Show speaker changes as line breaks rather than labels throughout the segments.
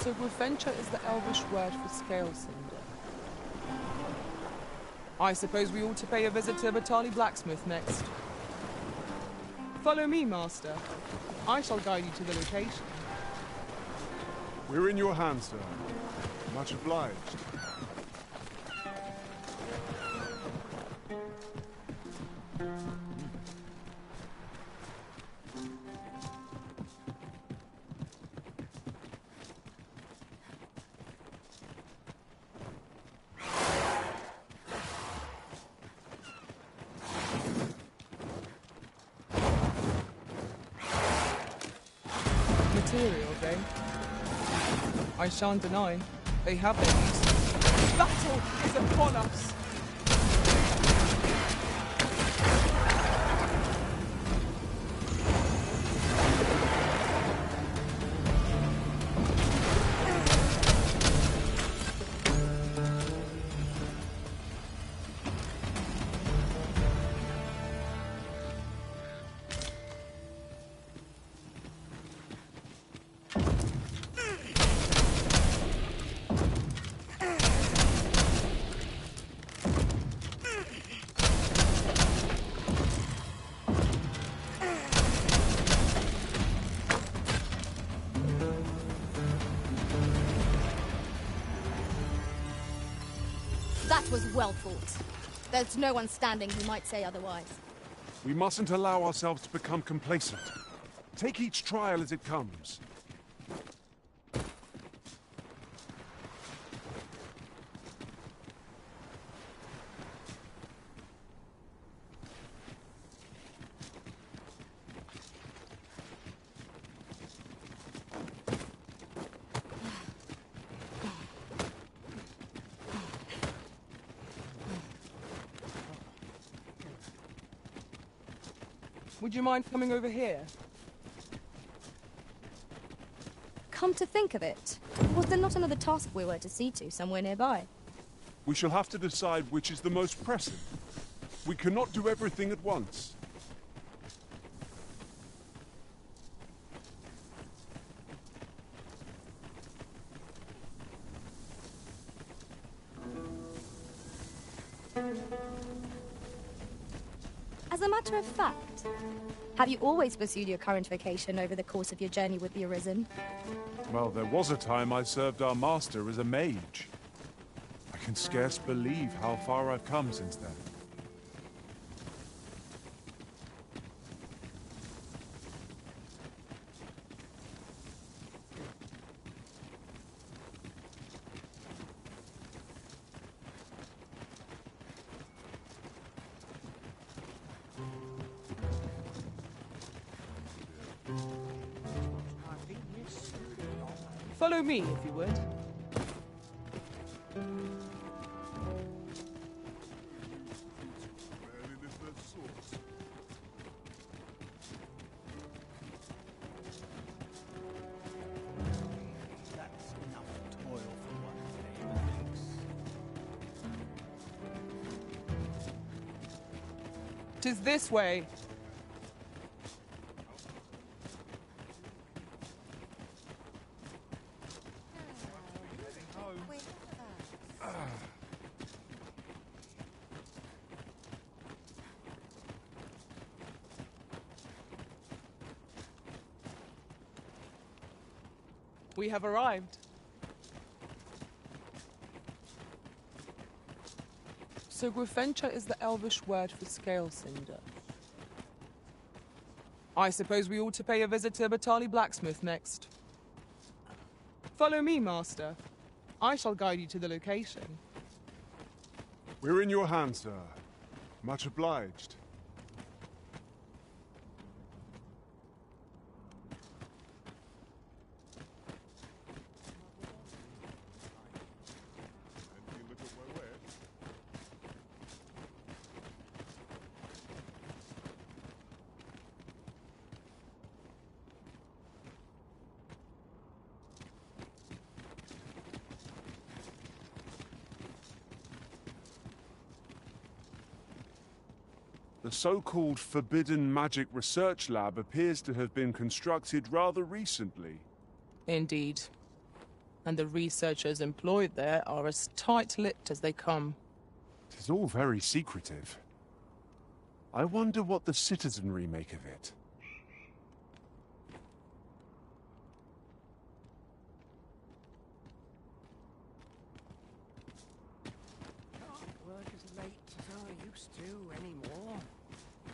So Gwynfencha is the Elvish word for scale cinder. I suppose we ought to pay a visit to Batali blacksmith next. Follow me, Master. I shall guide you to the location.
We're in your hands, sir. Much obliged.
Materials, eh? I shan't deny, they have their use. Battle is upon us!
That was well fought. There's no one standing who might say otherwise.
We mustn't allow ourselves to become complacent. Take each trial as it comes.
Would you mind coming over here?
Come to think of it, was there not another task we were to see to somewhere nearby?
We shall have to decide which is the most pressing. We cannot do everything at once.
As a matter of fact, have you always pursued your current vocation over the course of your journey with the Arisen?
Well, there was a time I served our master as a mage. I can scarce believe how far I've come since then.
Follow me, if you would. Tis this way. We have arrived. So Gwynfencha is the Elvish word for scale cinder. I suppose we ought to pay a visit to Batali blacksmith next. Follow me, Master. I shall guide you to the location.
We're in your hands, sir. Much obliged. The so-called Forbidden Magic Research Lab appears to have been constructed rather recently.
Indeed. and the researchers employed there are as tight-lipped as they come.
It is all very secretive. I wonder what the citizenry make of it.
Can't work as late as I used to anymore.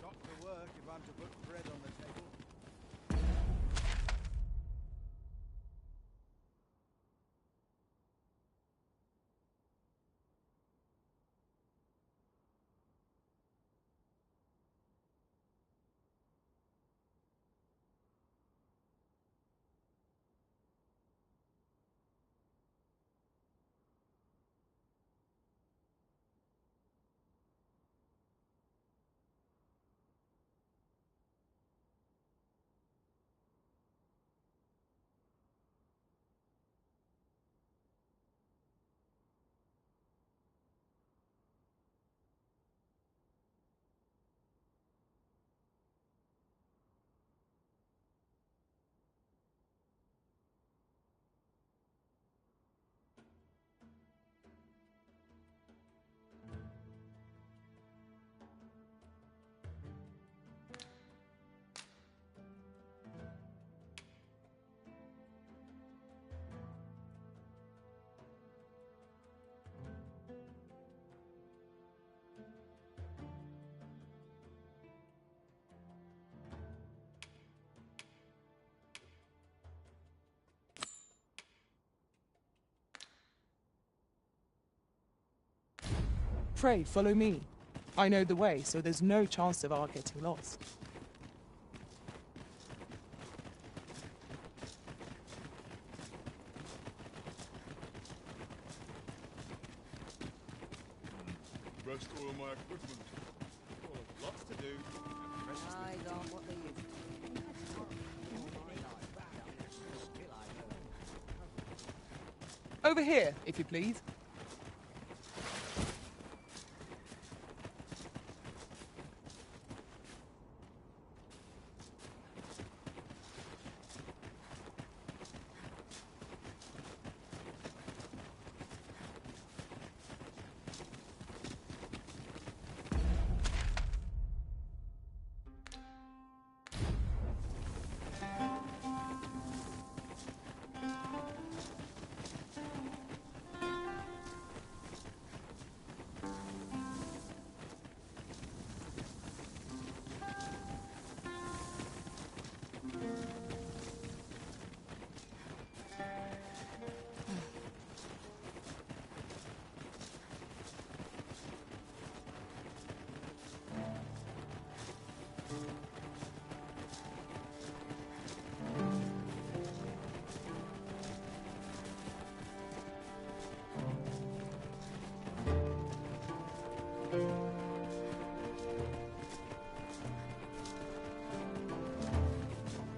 Got to work if I'm to put bread on the table.
Pray, follow me. I know the way, so there's no chance of our getting lost.
Rest all my equipment. Well, I've lots to do.
Eyes aren't what they used to be.
Over here, if you please.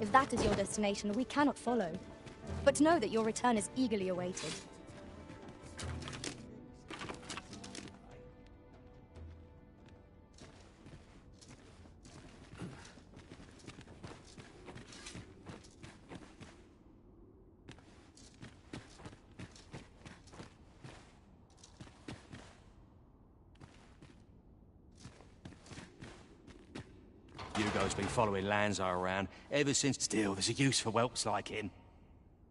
If that is your destination, we cannot follow. But know that your return is eagerly awaited.
Hugo's been following Lanzo around ever since. Still, there's a use for whelps like him.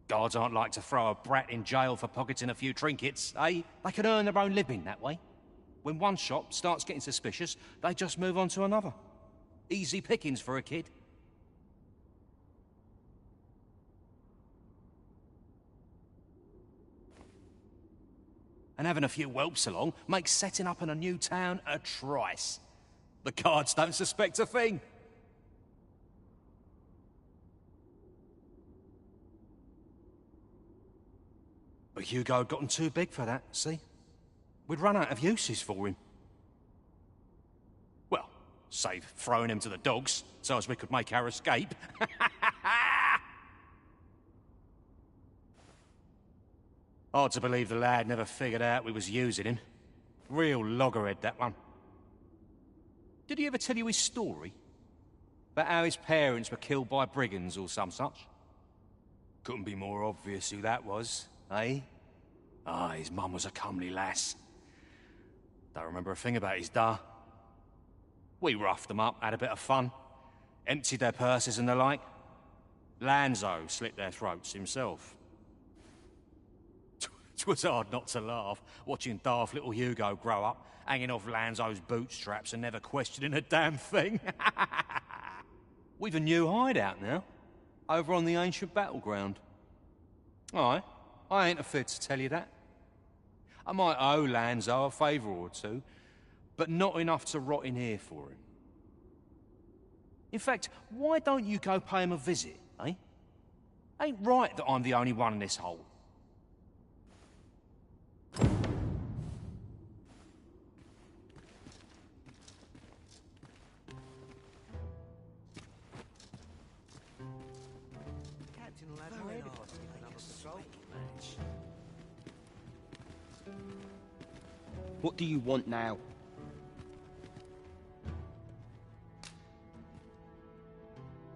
Guards aren't like to throw a brat in jail for pocketing a few trinkets, eh? They can earn their own living that way. When one shop starts getting suspicious, they just move on to another. Easy pickings for a kid. And having a few whelps along makes setting up in a new town a trice. The guards don't suspect a thing. But Hugo had gotten too big for that, see? We'd run out of uses for him. Well, save throwing him to the dogs, so as we could make our escape. Hard to believe the lad never figured out we was using him. Real loggerhead, that one. Did he ever tell you his story? About how his parents were killed by brigands or some such? Couldn't be more obvious who that was. eh? Ah, his mum was a comely lass. Don't remember a thing about his da. We roughed them up, had a bit of fun. Emptied their purses and the like. Lanzo slit their throats himself. 'Twas hard not to laugh, watching daft little Hugo grow up, hanging off Lanzo's bootstraps and never questioning a damn thing. We've a new hideout now, over on the ancient battleground. Aye, I ain't afraid to tell you that. I might owe Lanzo a favour or two, but not enough to rot in here for him. In fact, why don't you go pay him a visit, eh? Ain't right that I'm the only one in this hole.
Captain will have my head if I give another patrol match.
What do you want now?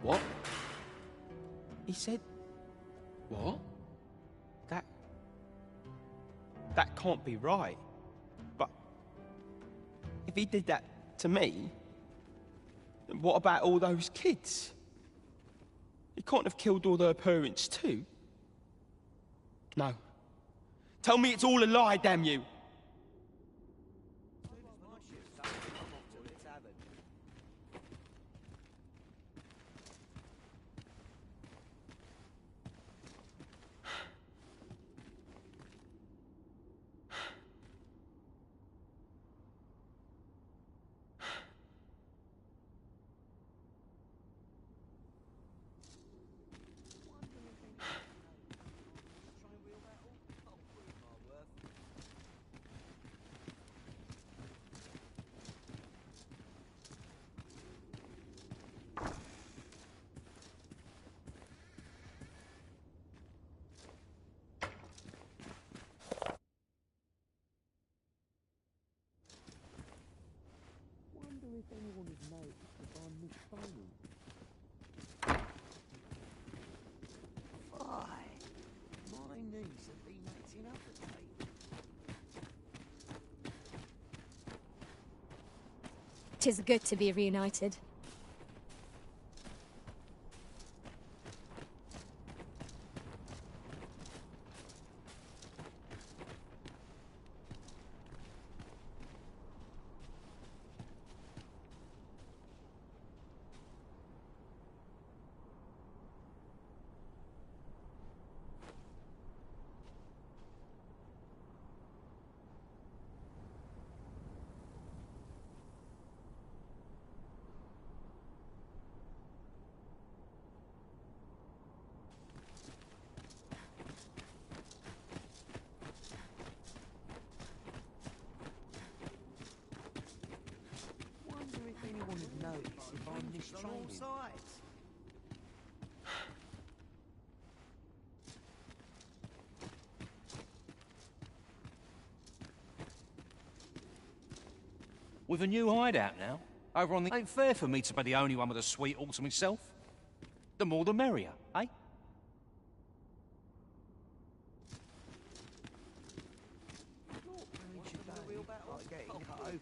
What? He said... What? That can't be right. But... if he did that to me... then what about all those kids? He can't have killed all their parents too. No. Tell me it's all a lie, damn you!
My knees have been acting up today.
'Tis good to be reunited.
Wonder if anyone would notice if I'm this on all sides.
With a new hideout now, over on the... Ain't fair for me to be the only one with a sweet all to myself. The more the merrier, eh?
Like getting cut open.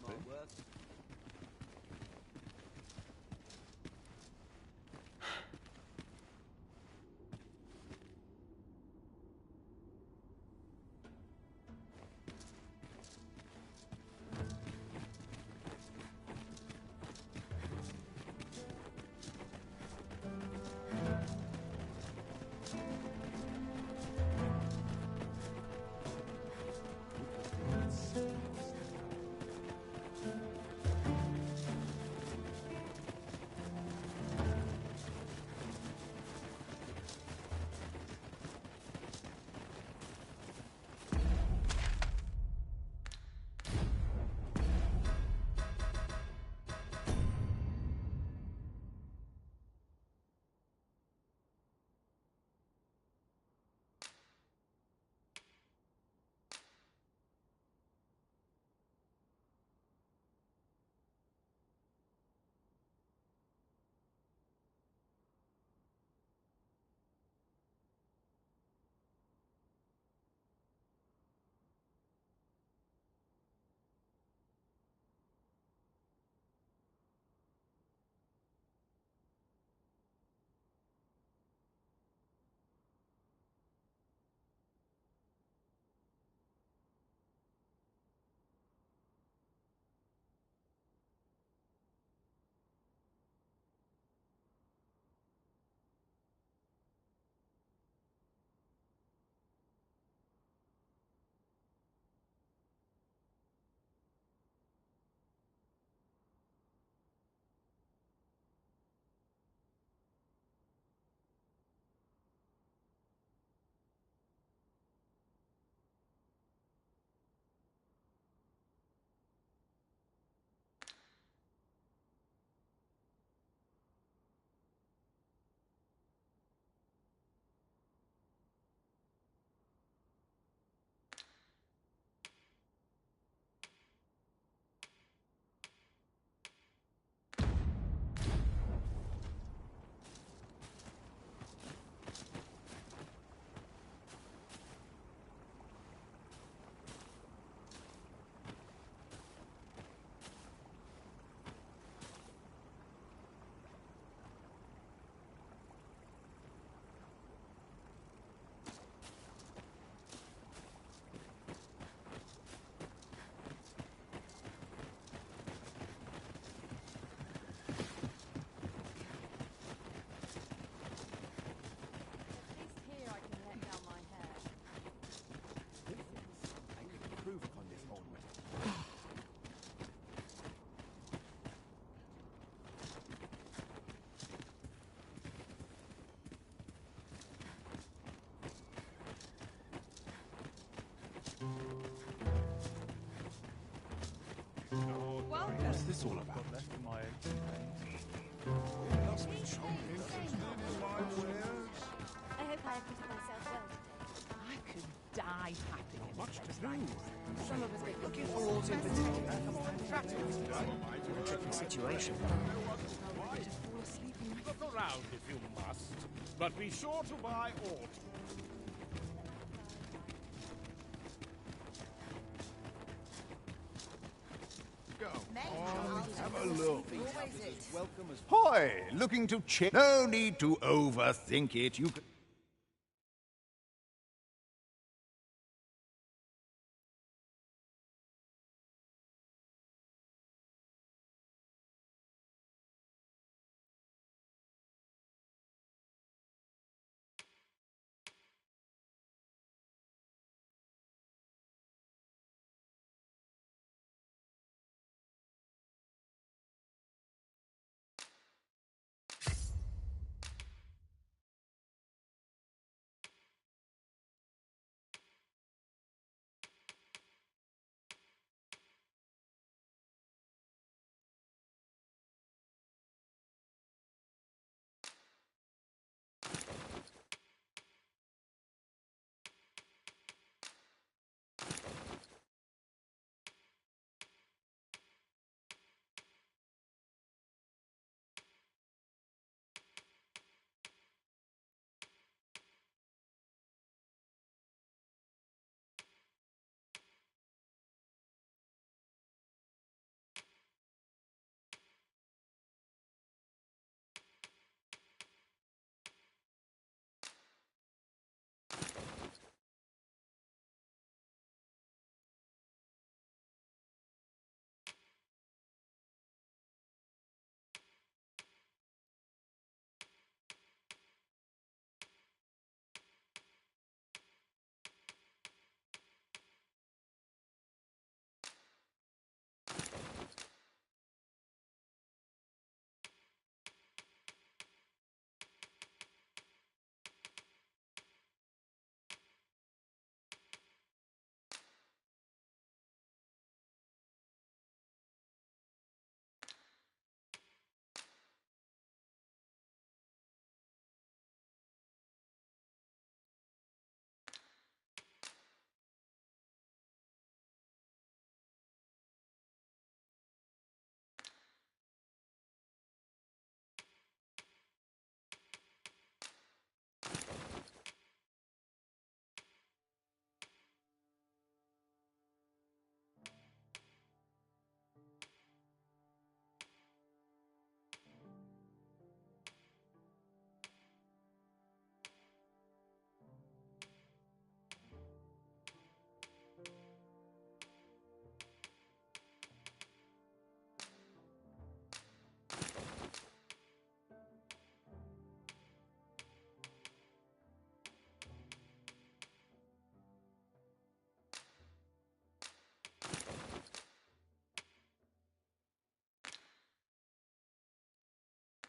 this all about?
I hope I acquitted myself well today.
I could die happy in
Much to
place
do.
like this. Some of us been looking for all in a tricky situation.
Look around if you must, but be sure to buy aught.
Have a look. Hoy, looking to check. No need to overthink it. You can...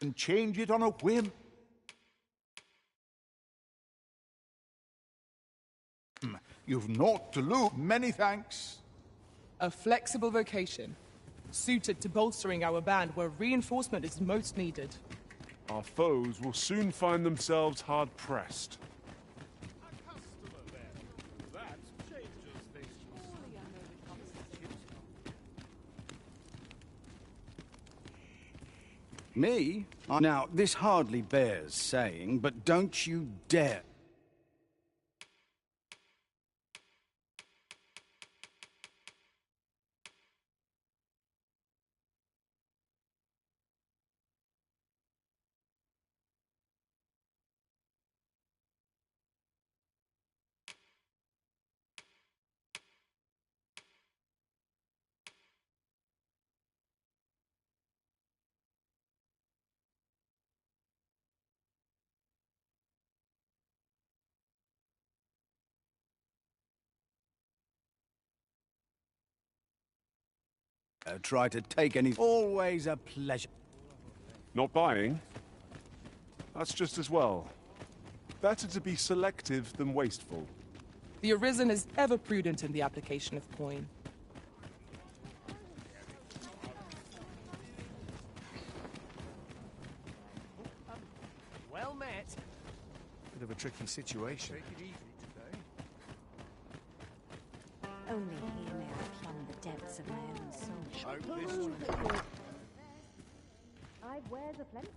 and change it on a whim. You've naught to lose. Many thanks.
A flexible vocation, suited to bolstering our band where reinforcement is most needed.
Our foes will soon find themselves hard-pressed.
A customer then. That changes things.
Me? Now, this hardly bears saying, but don't you dare. Try to take any... Always a pleasure.
Not buying? That's just as well. Better to be selective than wasteful.
The Arisen is ever prudent in the application of coin.
of a tricky situation.
Take it easy today.
Only here may I plumb the depths of my own soul.
Hope this
I wear the plenty.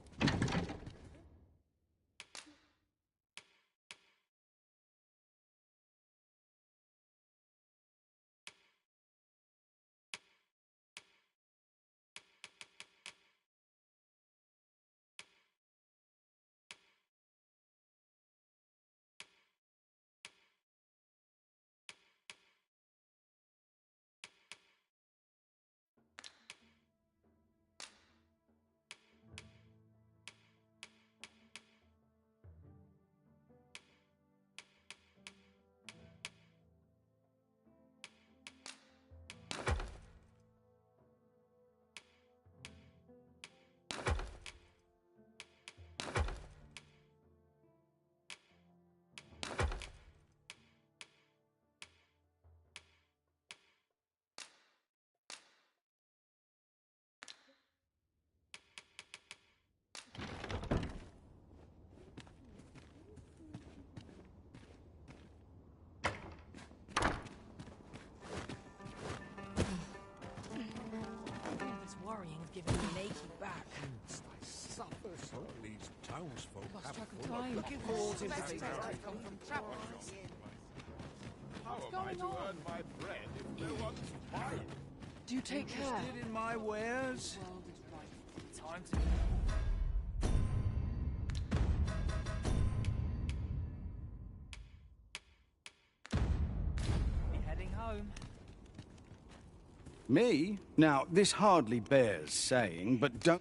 This worrying's giving me an achy back.
Suffer so these townsfolk have
track of
full of
time.
looking for all sympathy.
Come from travelers.
How am I to earn my bread if no one's buying?
Do you take care?
Interested in my wares?
World is right. Time to... Be heading home.
Me? Now, this hardly bears saying, but don't...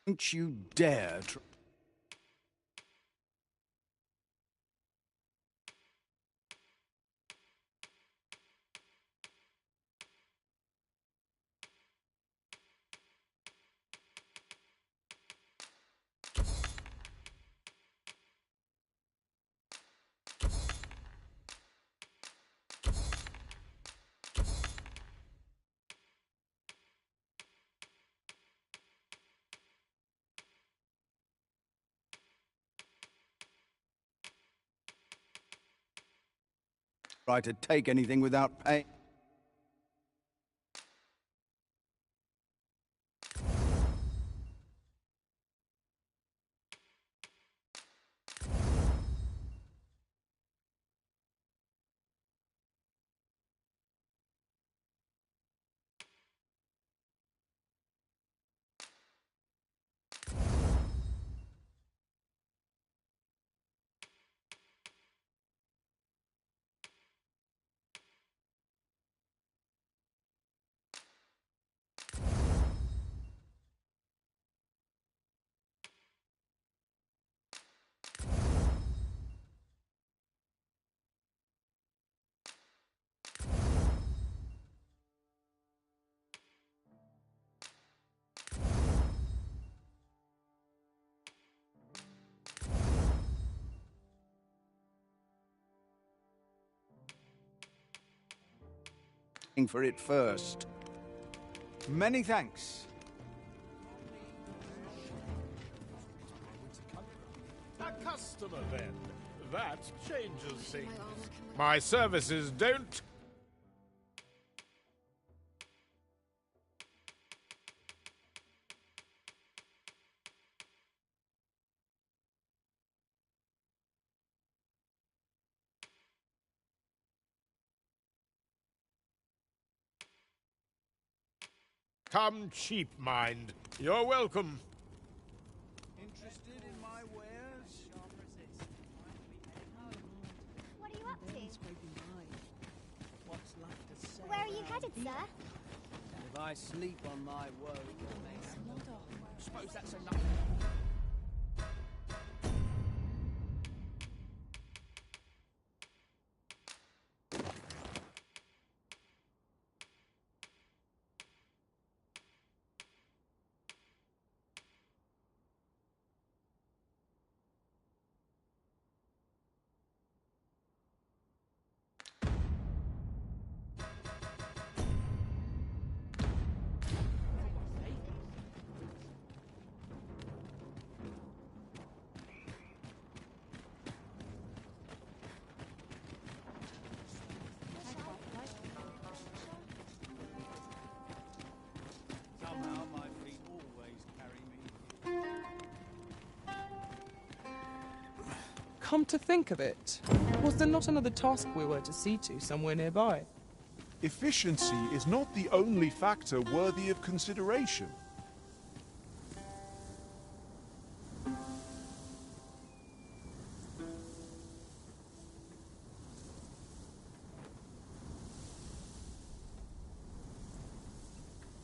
Don't you dare try to take anything without paying. For it first. Many thanks.
A customer, then. That changes things. My services don't... Come cheap, mind. You're welcome.
Interested in my wares?
What are you up to?
What's left to say?
Where are you headed, sir?
If I sleep on my woe,
Suppose that's enough.
Come to think of it, was there not another task we were to see to somewhere nearby?
Efficiency is not the only factor worthy of consideration.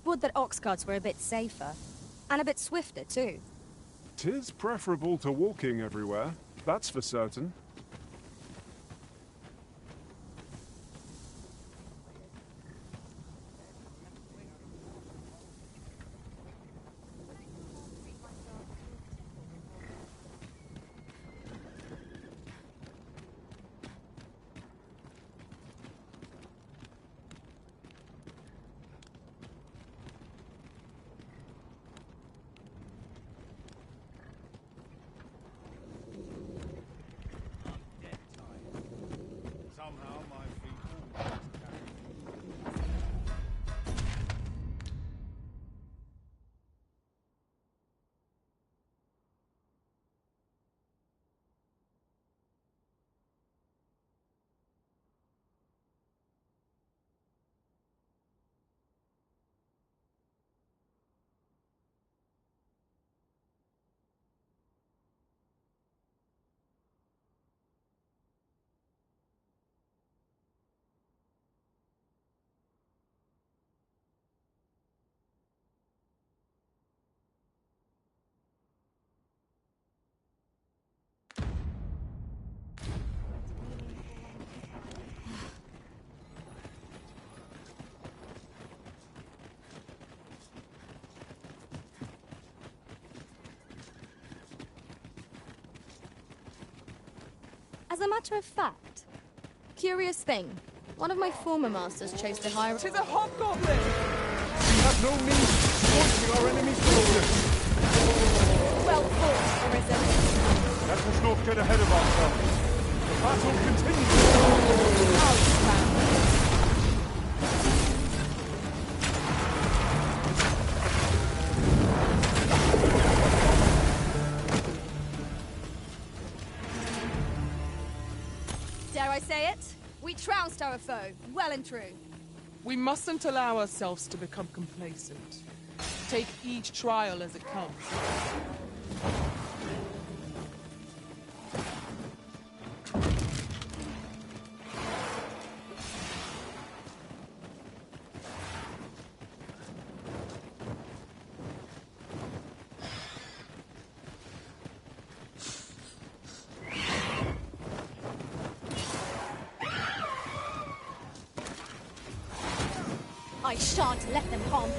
Would that ox carts were a bit safer. And a bit swifter, too.
'Tis preferable to walking everywhere, that's for certain.
Somehow my feet always carry me.
As a matter of fact, curious thing, one of my former masters chose to hire...
Tis a hobgoblin!
We have no means of exploiting our enemy's weakness.
Well fought, Arisen.
Let us not get ahead of ourselves. The battle continues.
Dare I say it? We trounced our foe, well and true.
We mustn't allow ourselves to become complacent. Take each trial as it comes.
I shan't let them harm you.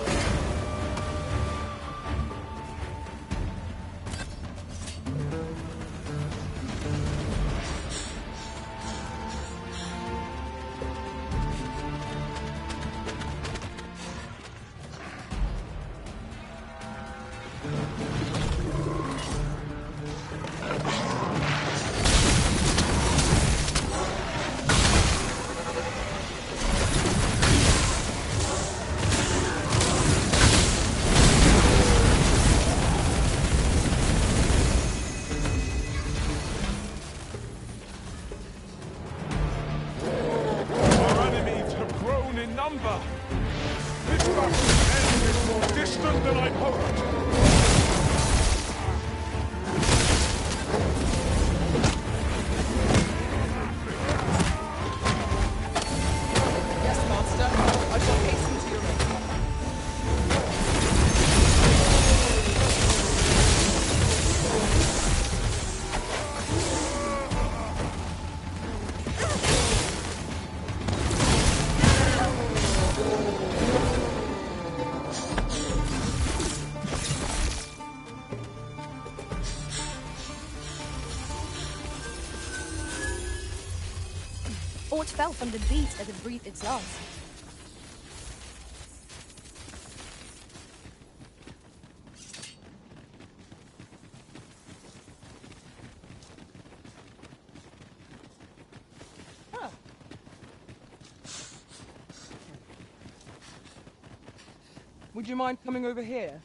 Our enemies have grown in number. This battle's end is more distant than I'd hoped.
Yes, Master. I shall hasten to your aid.
Aught fell from the beast as it breathed its last.
Would you mind coming over here?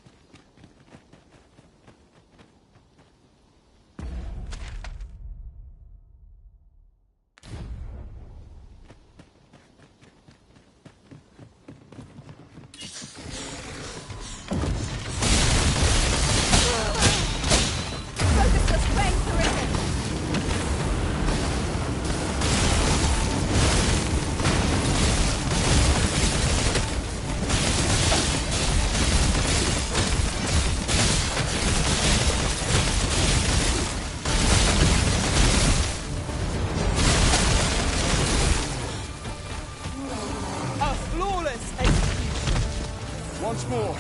more!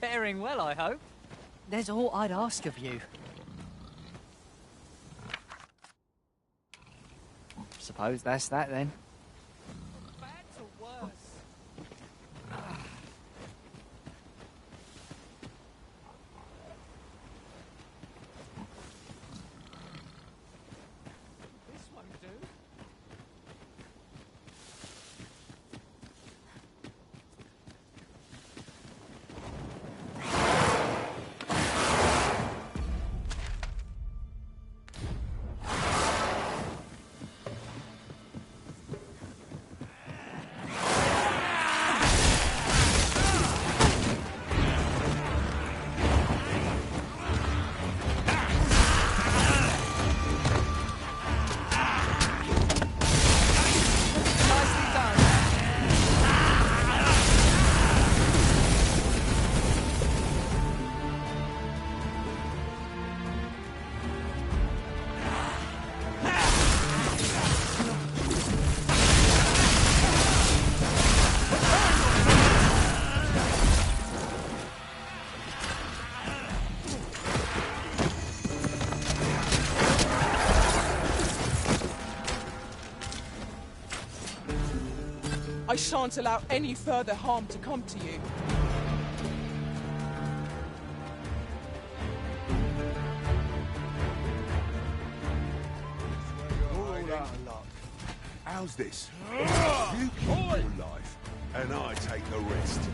Faring well, I hope.
There's all I'd ask of you.
Suppose that's that then.
Bad to worse.
This won't do.
I shan't allow any further harm to come to you.
All out of luck. How's this? You keep your life, and I take the rest.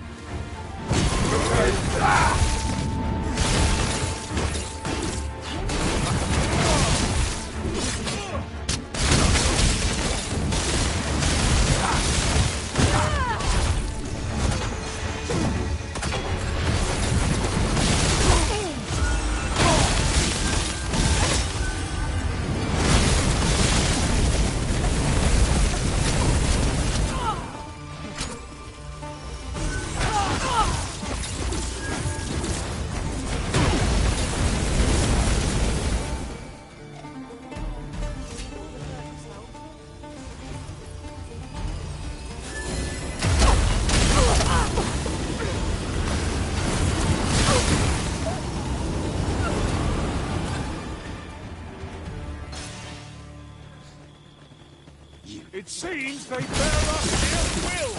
It seems they bear us ill will!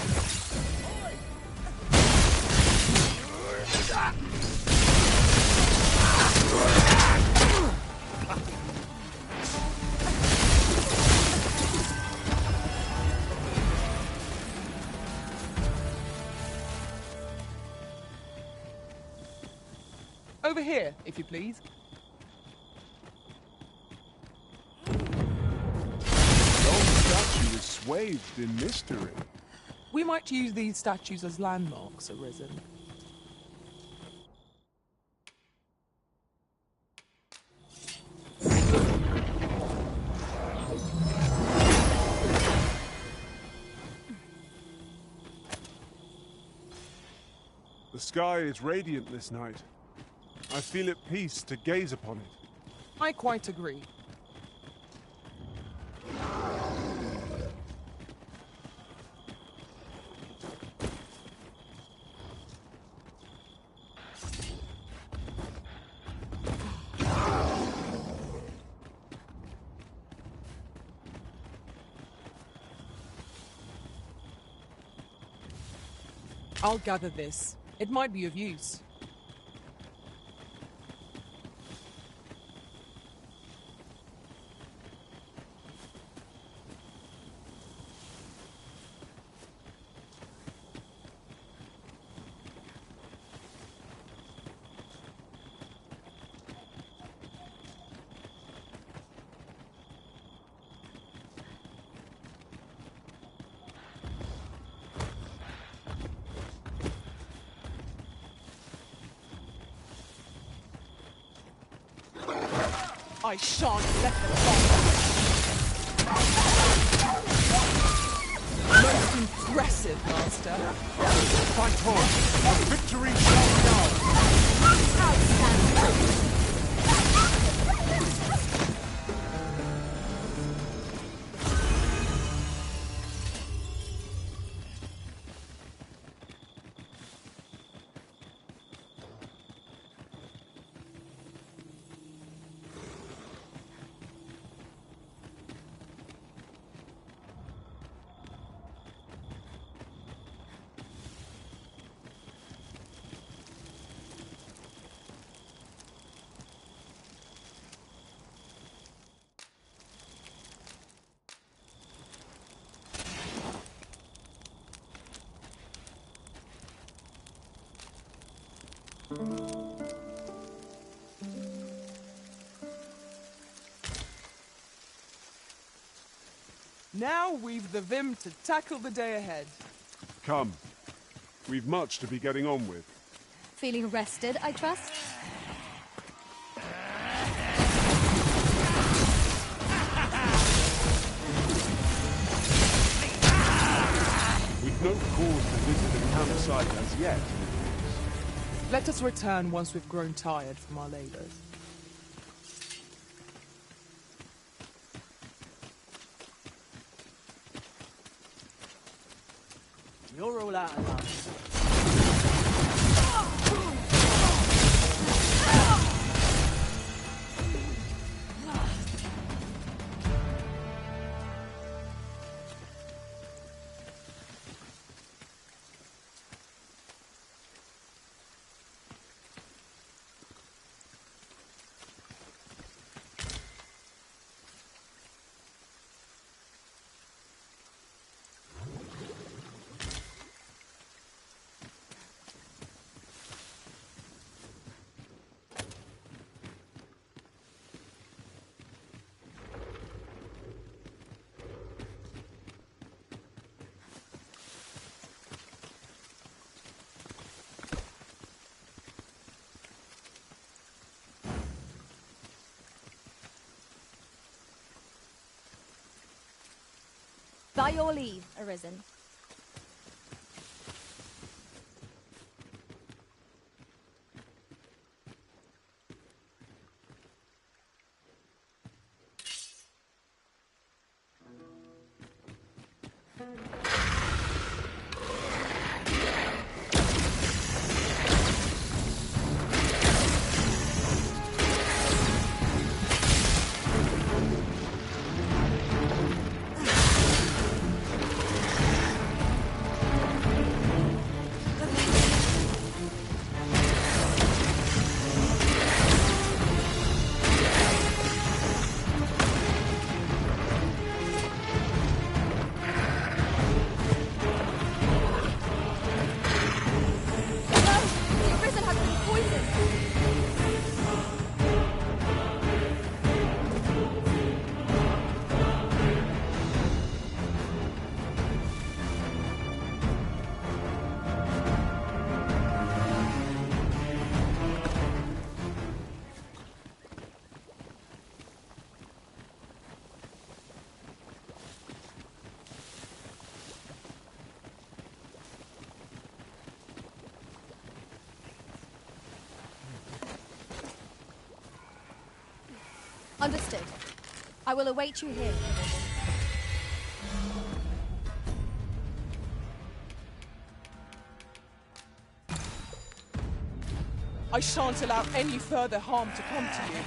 Over here, if you please.
Statue is swathed in mystery.
We might use these statues as landmarks, Arisen.
The sky is radiant this night. I feel at peace to gaze upon it.
I quite agree. I'll gather this. It might be of use. I shan't let them fall. Most impressive, Master.
Fight on! A victory shall be ours!
Now we've the vim to tackle the day ahead.
Come. We've much to be getting on with.
Feeling rested, I trust?
We've no cause to visit a campsite as yet.
Let us return once we've grown tired from our labors.
You're all out of luck.
By your leave, Arisen. Understood. I will await you here.
I shan't allow any further harm to come to you.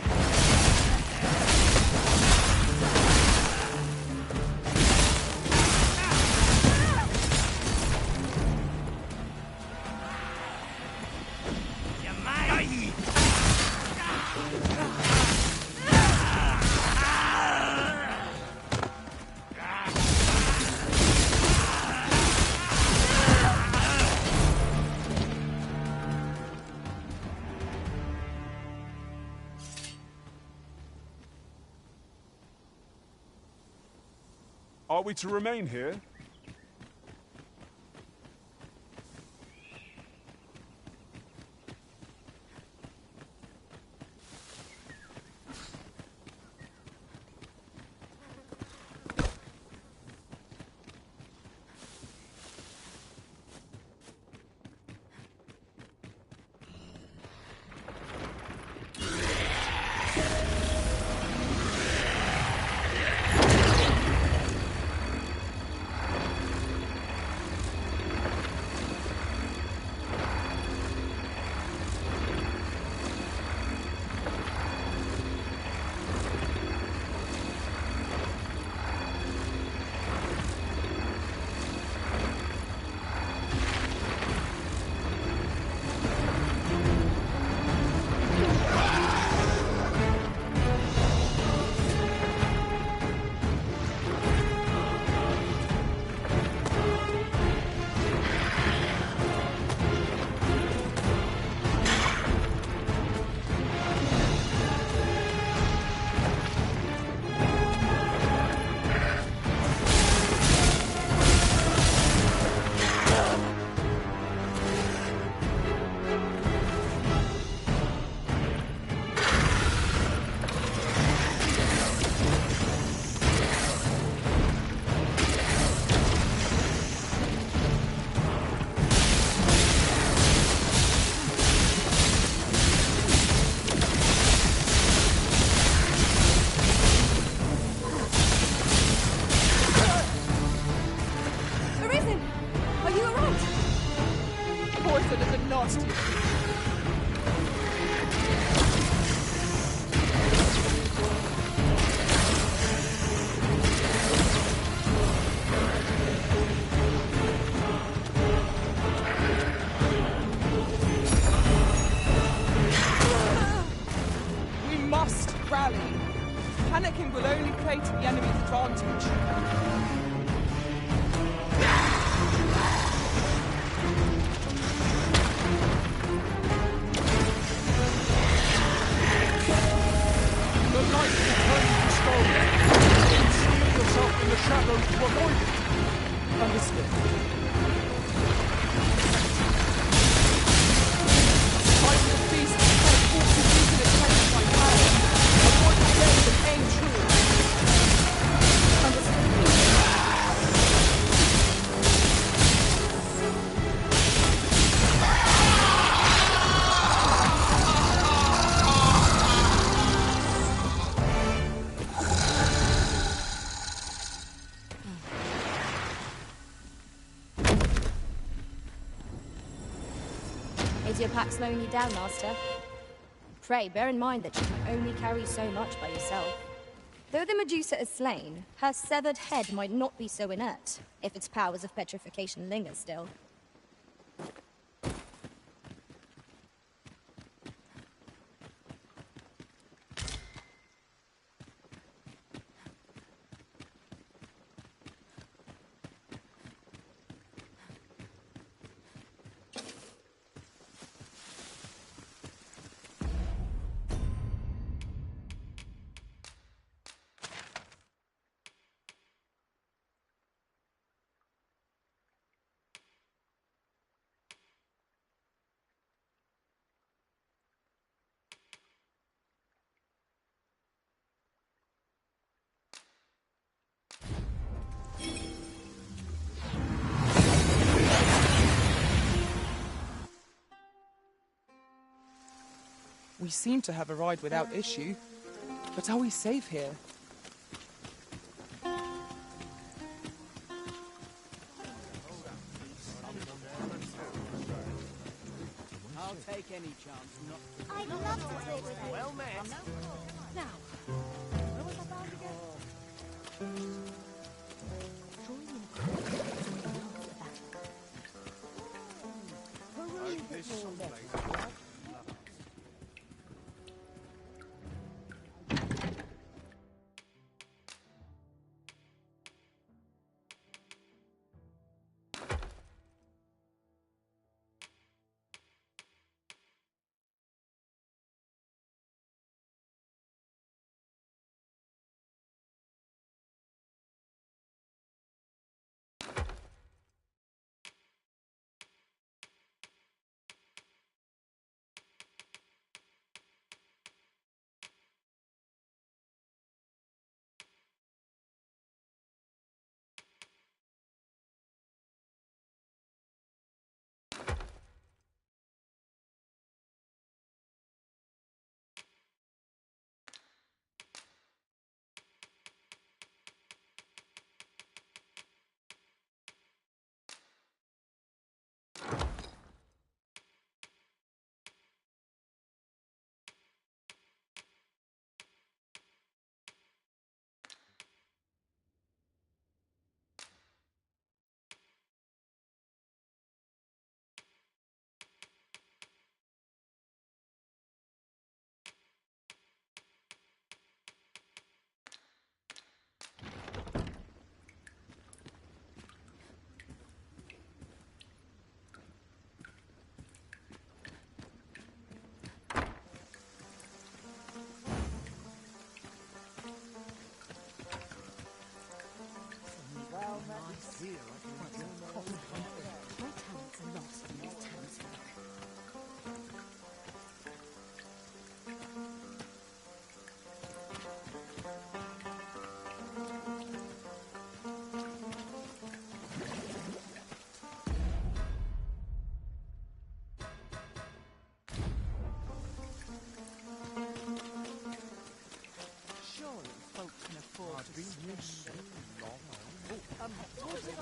Are we to remain here?
bastard is the nastiest. We must rally. Panicking will only play to the enemy's advantage.
The light will turn you to stone. Conceal yourself in the shadows to avoid it.
Understood. Fighting the beast before forces you can attempt my power. Avoid the gaze and aim true. Understood.
Is your pack slowing you down, Master? Pray, bear in mind that you can only carry so much by yourself. Though the Medusa is slain, her severed head might not be so inert, if its powers of petrification linger still.
We seem to have arrived without issue. But are we safe here?
I'll take any chance not to.
I'd love to play with you.
Well met.
Now, where was I bound again?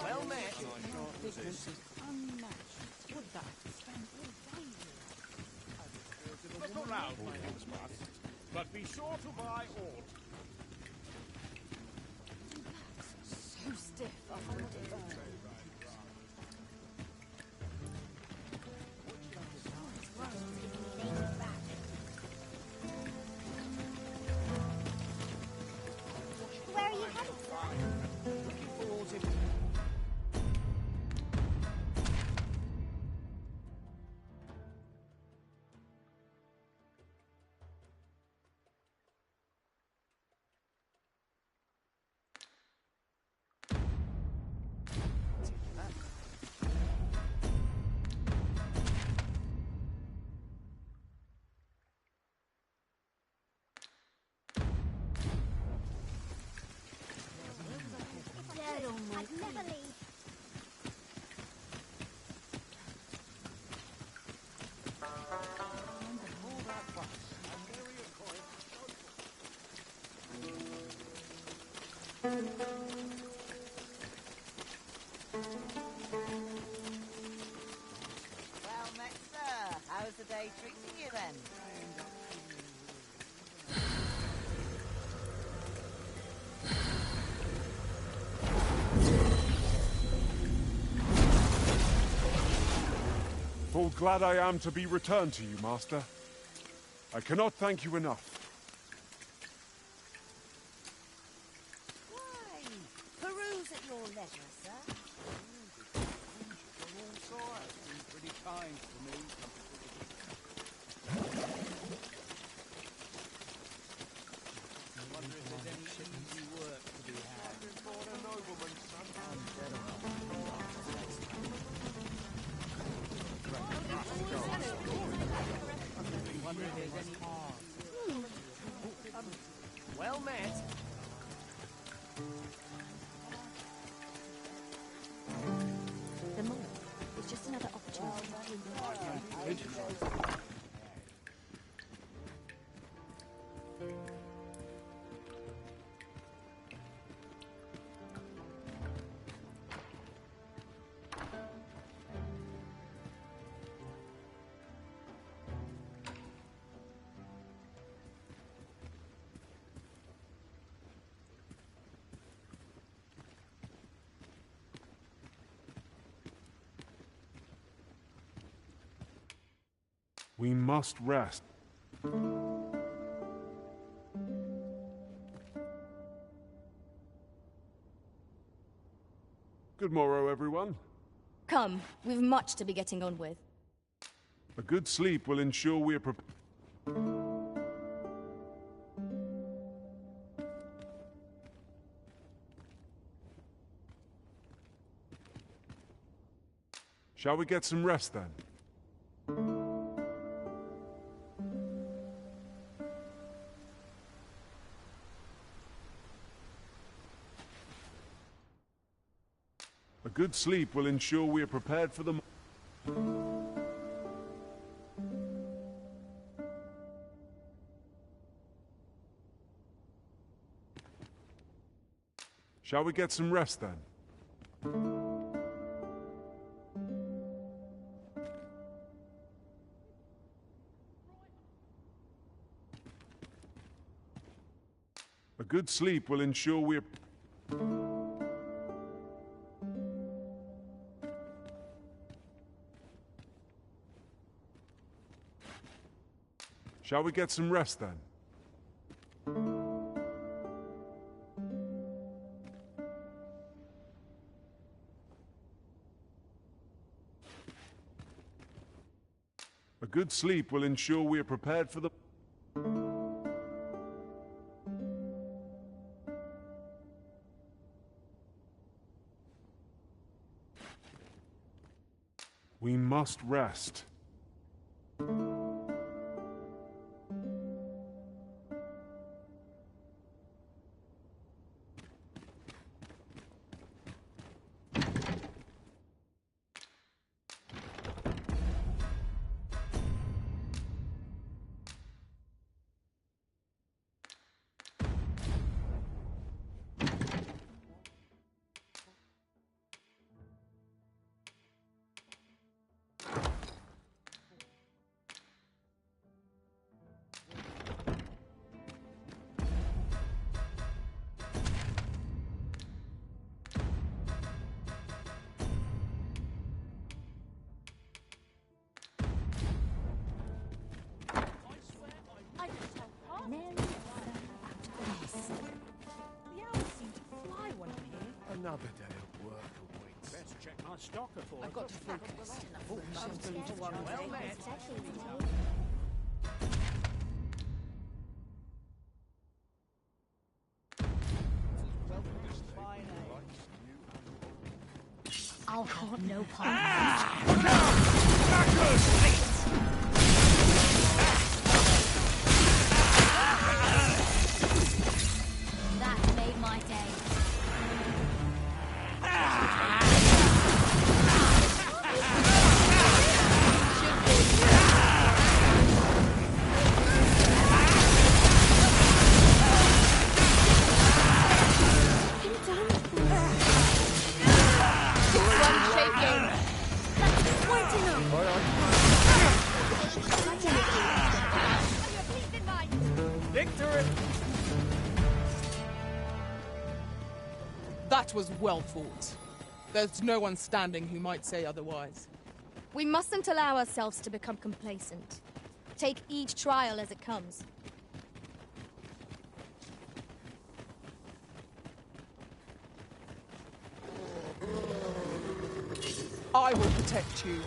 Well met. Unmatched. Would that spend all day here?
Let's not loud, my things must. But be sure to buy all.
So stiff, I find it burn.
Where are you headed, sir?
Looking forward to...
I'd never leave.
Well met, sir. How's the day treating you then?
Full glad I am to be returned to you, Master. I cannot thank you enough.
Why, peruse at your leisure, sir.
From all sides. Been pretty kind to me. I wonder if there's any easy work to be had. Born a nobleman, son. Wonder if there's any... well met.
The mole is just another opportunity.
We must rest. Good morrow, everyone.
Come, we've much to be getting on with.
A good sleep will ensure we are prepared. Shall we get some rest then? A good sleep will ensure we are prepared for the... Shall we get some rest then? A good sleep will ensure we are... Shall we get some rest then? A good sleep will ensure we are prepared for the... We must rest.
Another day of work awaits. Best check my stock before
I've got to focus.
well met.
I'll have no part. That made my day.
That was well fought. There's no one standing who might say otherwise.
We mustn't allow ourselves to become complacent. Take each trial as it comes.
I will protect you.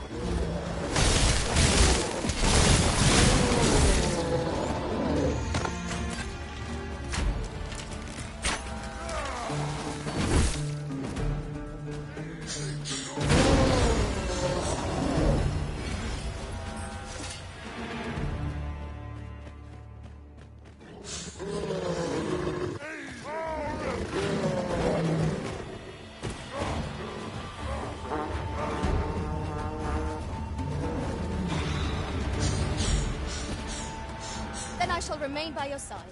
Then I shall remain by your side.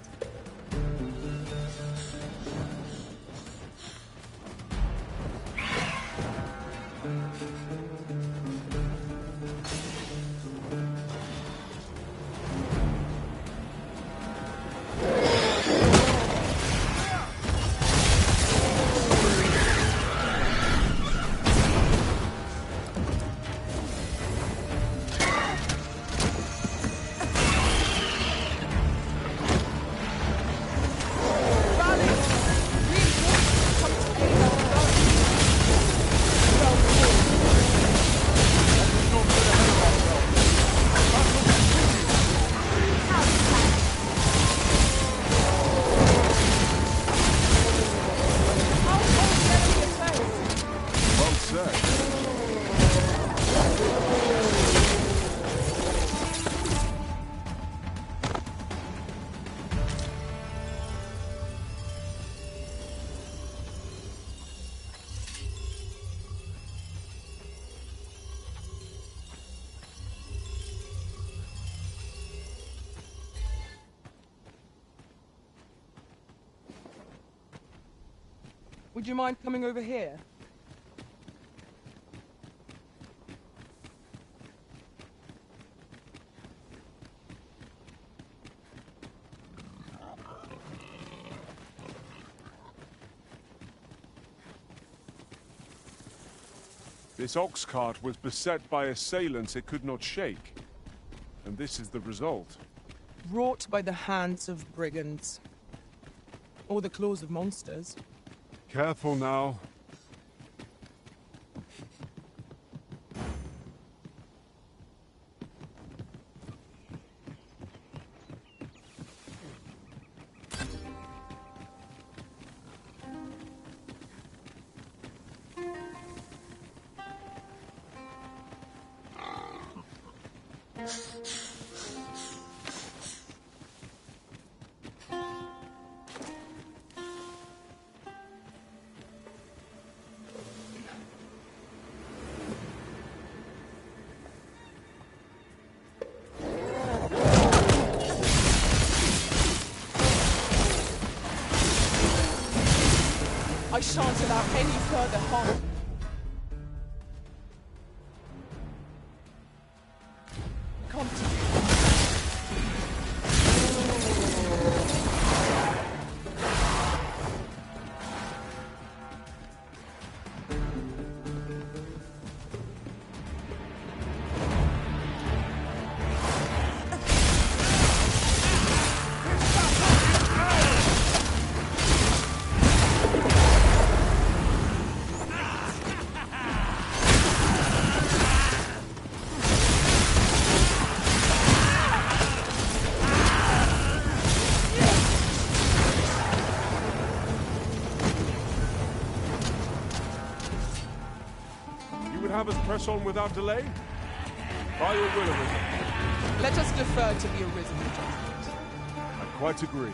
Would you mind coming over here?
This ox cart was beset by assailants it could not shake. And this is the result.
Wrought by the hands of brigands. Or the claws of monsters.
Careful now.
I shan't allow any further harm. Come to me.
have us press on without delay? By your will, Arisen.
Let us defer to the Arisen judgment.
I quite agree.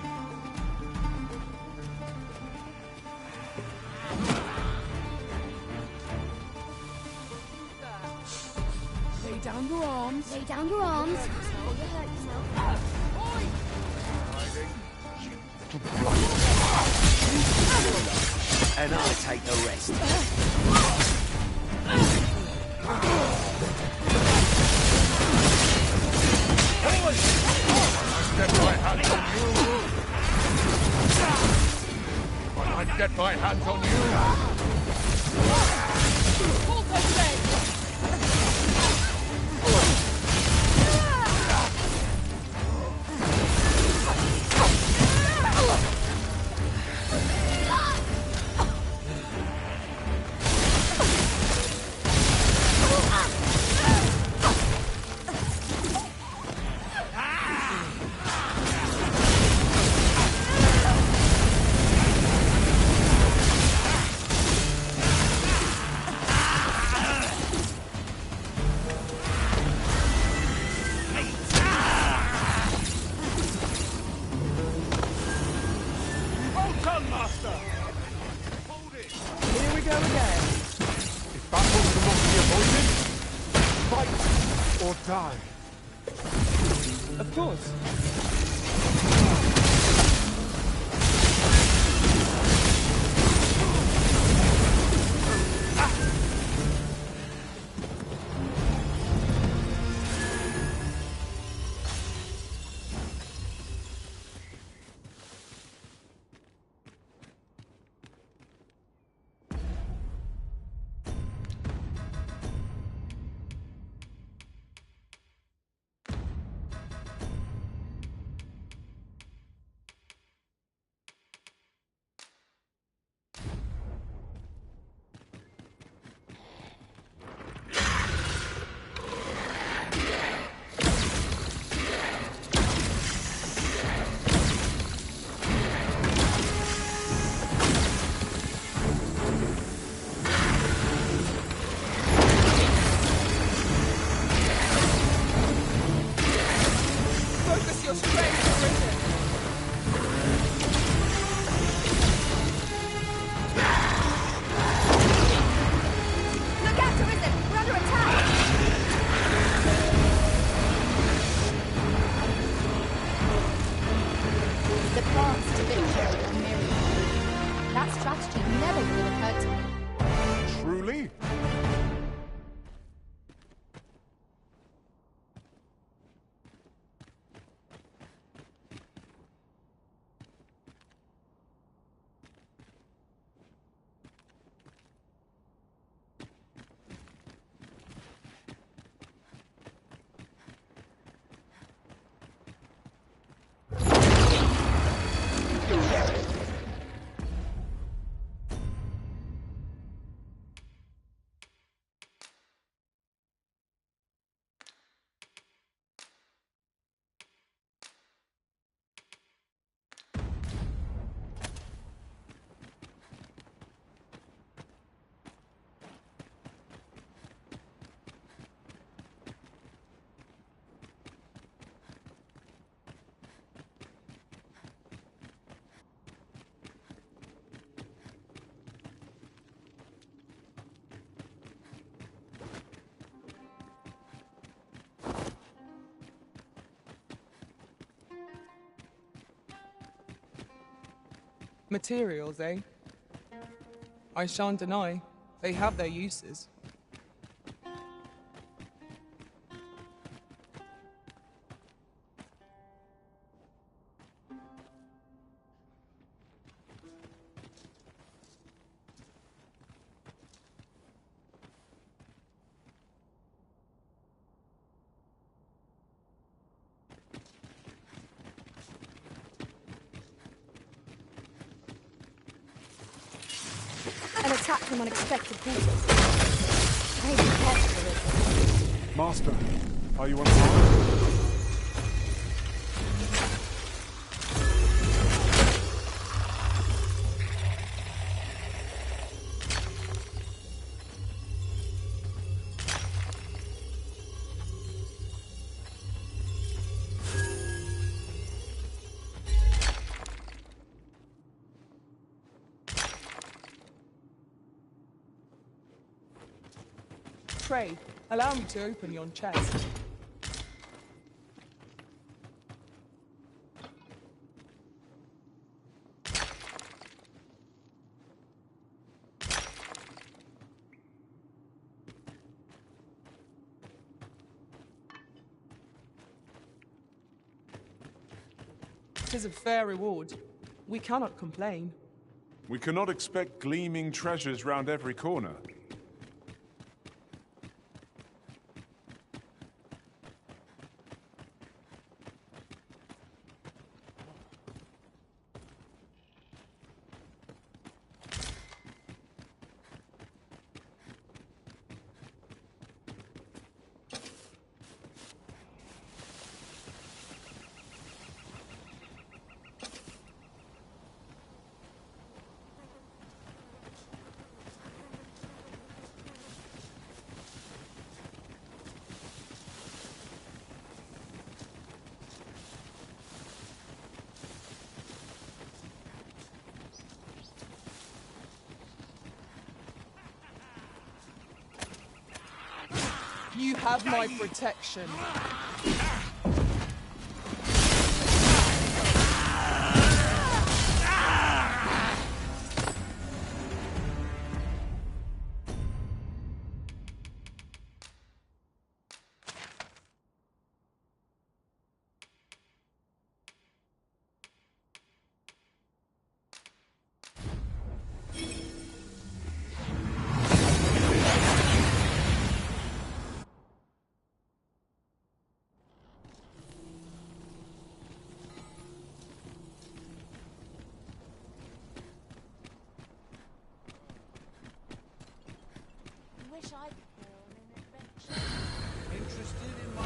Lay down your arms.
Lay down your arms. Or you hurt yourself.
And I take the rest.
I'd get my hands on you.
Hold those legs.
Die.
Of course. Materials, eh? I shan't deny, they have their uses.
An attack from unexpected quarters. Pray be careful with it.
Master, are you on fire?
Pray, allow me to open yon chest. Tis a fair reward. We cannot complain.
We cannot expect gleaming treasures round every corner. You have my protection.
Wish I could go on an adventure.
Interested in my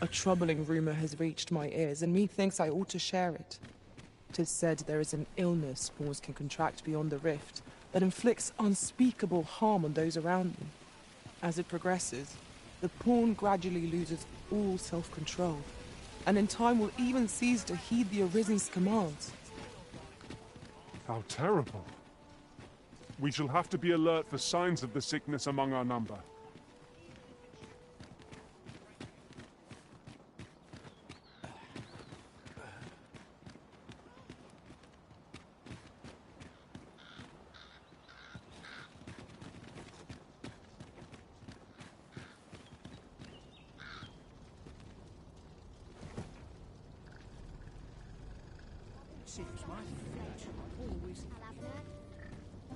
A troubling rumor has reached my ears, and methinks I ought to share it. 'Tis said there is an illness spawns can contract beyond the rift that inflicts unspeakable harm on those around them. As it progresses, the pawn gradually loses all self-control, and in time will even cease to heed the Arisen's commands.
How terrible. We shall have to be alert for signs of the sickness among our number.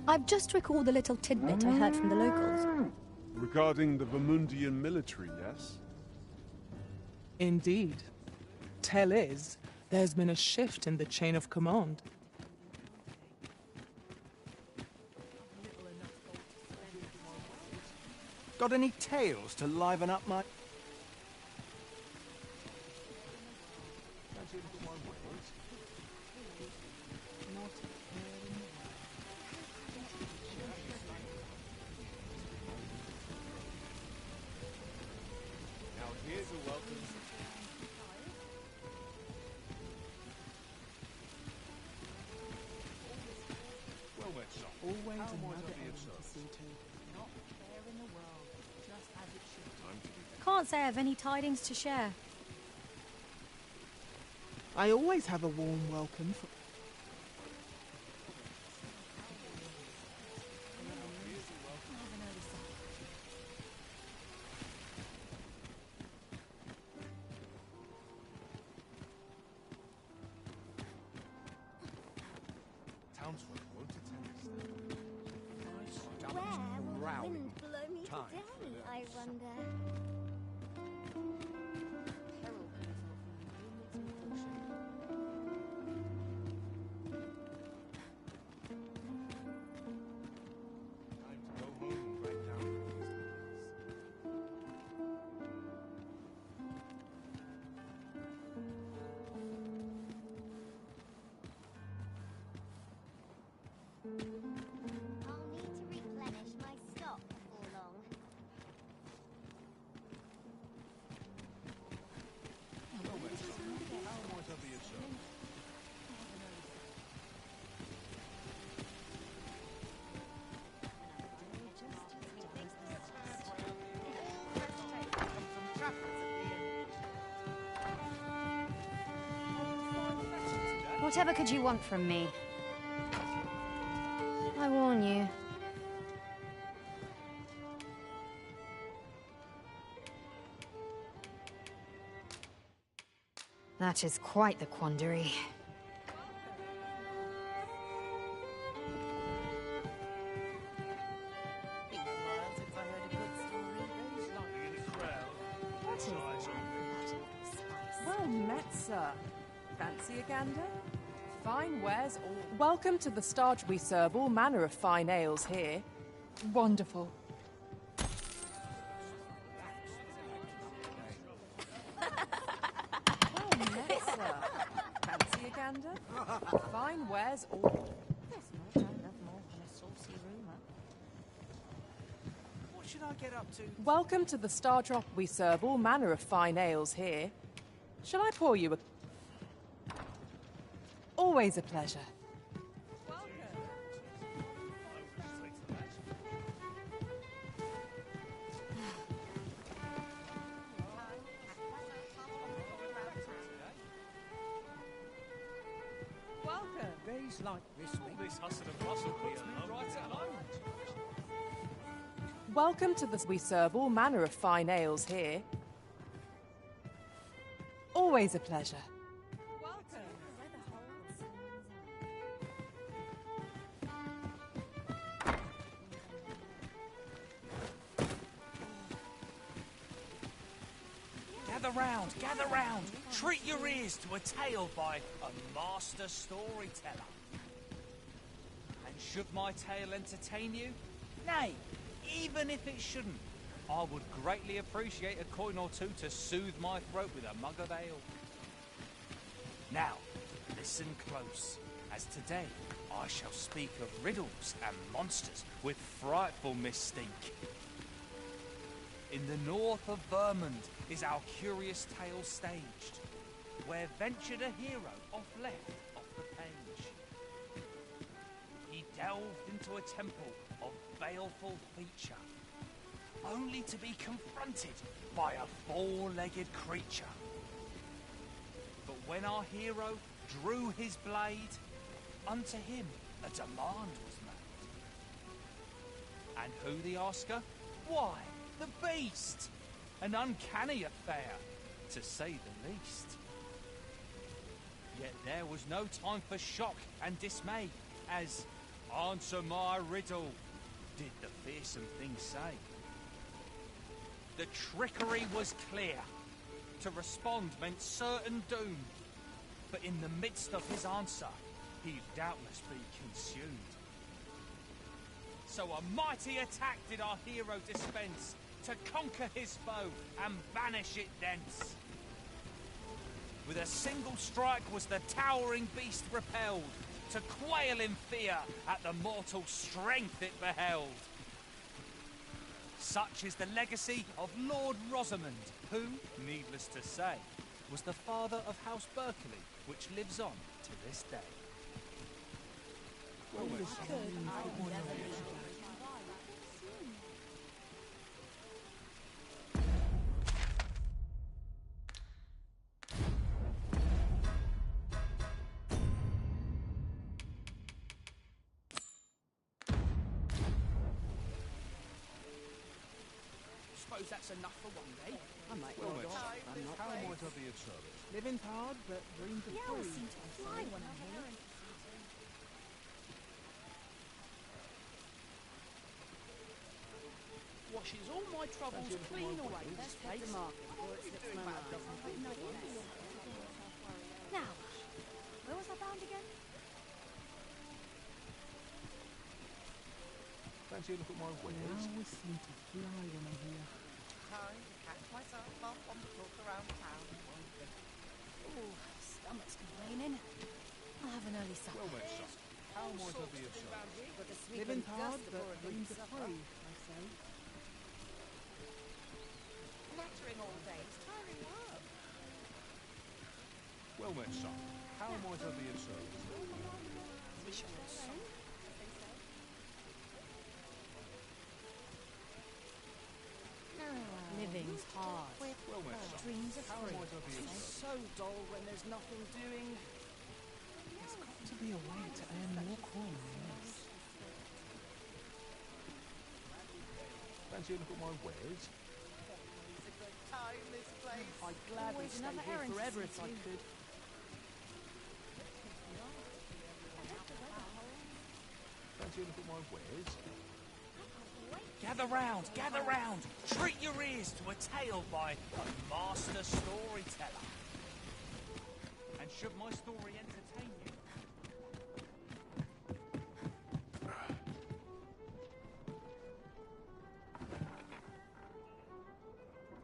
I've just recalled a little tidbit I heard from the locals.
Regarding the Vermundian military, yes?
Indeed. Tell is, there's been a shift in the chain of command.
Got any tales to liven up my...
Can't say I have any tidings to share.
I always have a warm welcome for...
Where will the wind blow me today, I wonder? I'll need to replenish my stock before long.
Whatever could you want from me? I warn you. That is quite the quandary.
Well met, sir. Fancy a gander? Fine wares all. Welcome to the Starge. We serve all manner of fine ales here. Wonderful. Well met, sir. Fancy a gander? Fine wares all.
There's no doubt enough more than a saucy rumour. What should I get up to?
Welcome to the Star Drop. We serve all manner of fine ales here. Shall I pour you a... Always a pleasure. Welcome.
Days like this week. This hustle and bustle puts me right at home.
Welcome to the... We serve all manner of fine ales here. Always a pleasure.
Gather round. Treat your ears to a tale by a master storyteller. And should my tale entertain you? Nay, even if it shouldn't, I would greatly appreciate a coin or two to soothe my throat with a mug of ale. Now, listen close, as today I shall speak of riddles and monsters with frightful mystique. In the north of Vermund is our curious tale staged, where ventured a hero off the page. He delved into a temple of baleful feature, only to be confronted by a four-legged creature. But when our hero drew his blade, unto him a demand was made. And who the asker? Why, the beast! An uncanny affair, to say the least. Yet there was no time for shock and dismay, as, "Answer my riddle," did the fearsome thing say. The trickery was clear. To respond meant certain doom. But in the midst of his answer, he'd doubtless be consumed. So a mighty attack did our hero dispense, to conquer his foe and banish it thence. With a single strike was the towering beast repelled, to quail in fear at the mortal strength it beheld. Such is the legacy of Lord Rosamond, who, needless to say, was the father of House Berkeley, which lives on to this day.
Suppose that's enough for one day.
I might
Well,
log
miss,
off. I'm not
how
ready.
might I be of service?
Living's hard, but dreams are
The owls
free.
seem to fly when I'm here.
Washes all my troubles clean away.
Let's head to market before it slips my mind.
Now, where was I bound again?
Fancy a look at my wares?
always seem to fly when I'm here.
Time to catch myself up on the talk around town.
Ooh, stomach's complaining. I'll have an early supper.
Well met, son. How might I be of service?
Got to sweep
Living's
and
hard,
dust
but
before a
dreams
good
are
supper.
free, I say.
Nattering all day is tiring work.
Well met, son. How might I be of service?
Living's hard.
Well met, son.
Dreams are
How
free.
might I be of
It's
service?
so dull when there's nothing doing.
There's got to be a way to earn more coin than this.
Fancy a look at my wares?
It's a good time, this place.
I'd gladly
Always
stay
another
here
errand to
forever
see
if I
to.
could.
Fancy a look at my wares?
Gather round, gather round! Treat your ears to a tale by a master storyteller. And should my story entertain you,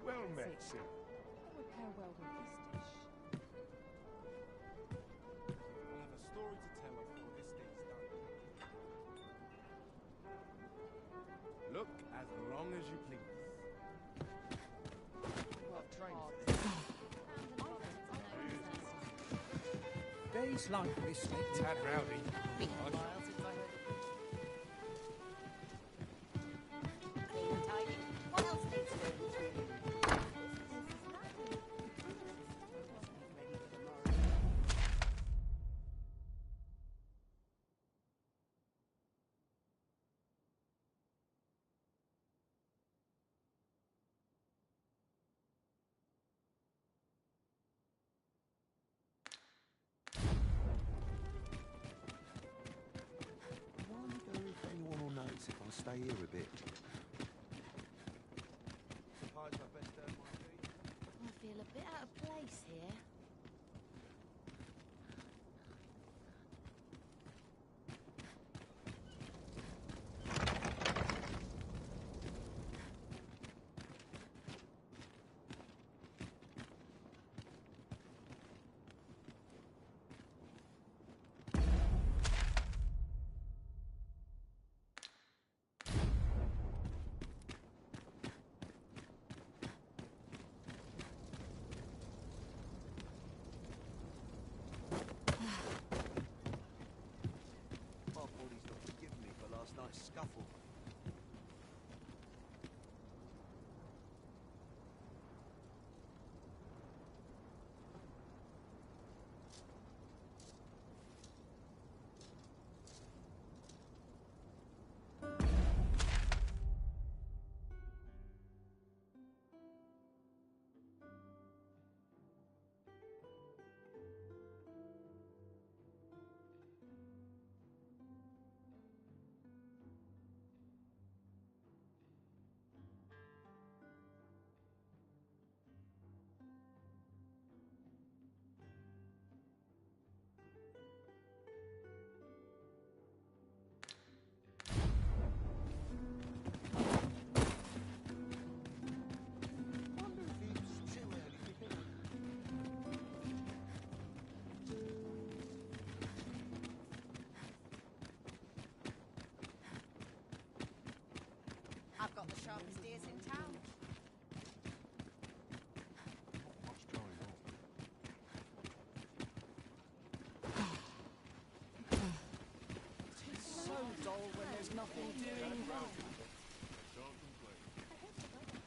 Well met, sir.
That would pair well with this dish.
I'll have a story to tell before this day's done. Look as long as you please.
Days like this make
Tad rowdy.
Been a while since I heard it. Clean and tidy. What else needs doing?
I wonder if anyone will notice if I stay here a bit. Suppose I best earn my keep.
I feel a bit out of place here.
nothing doing.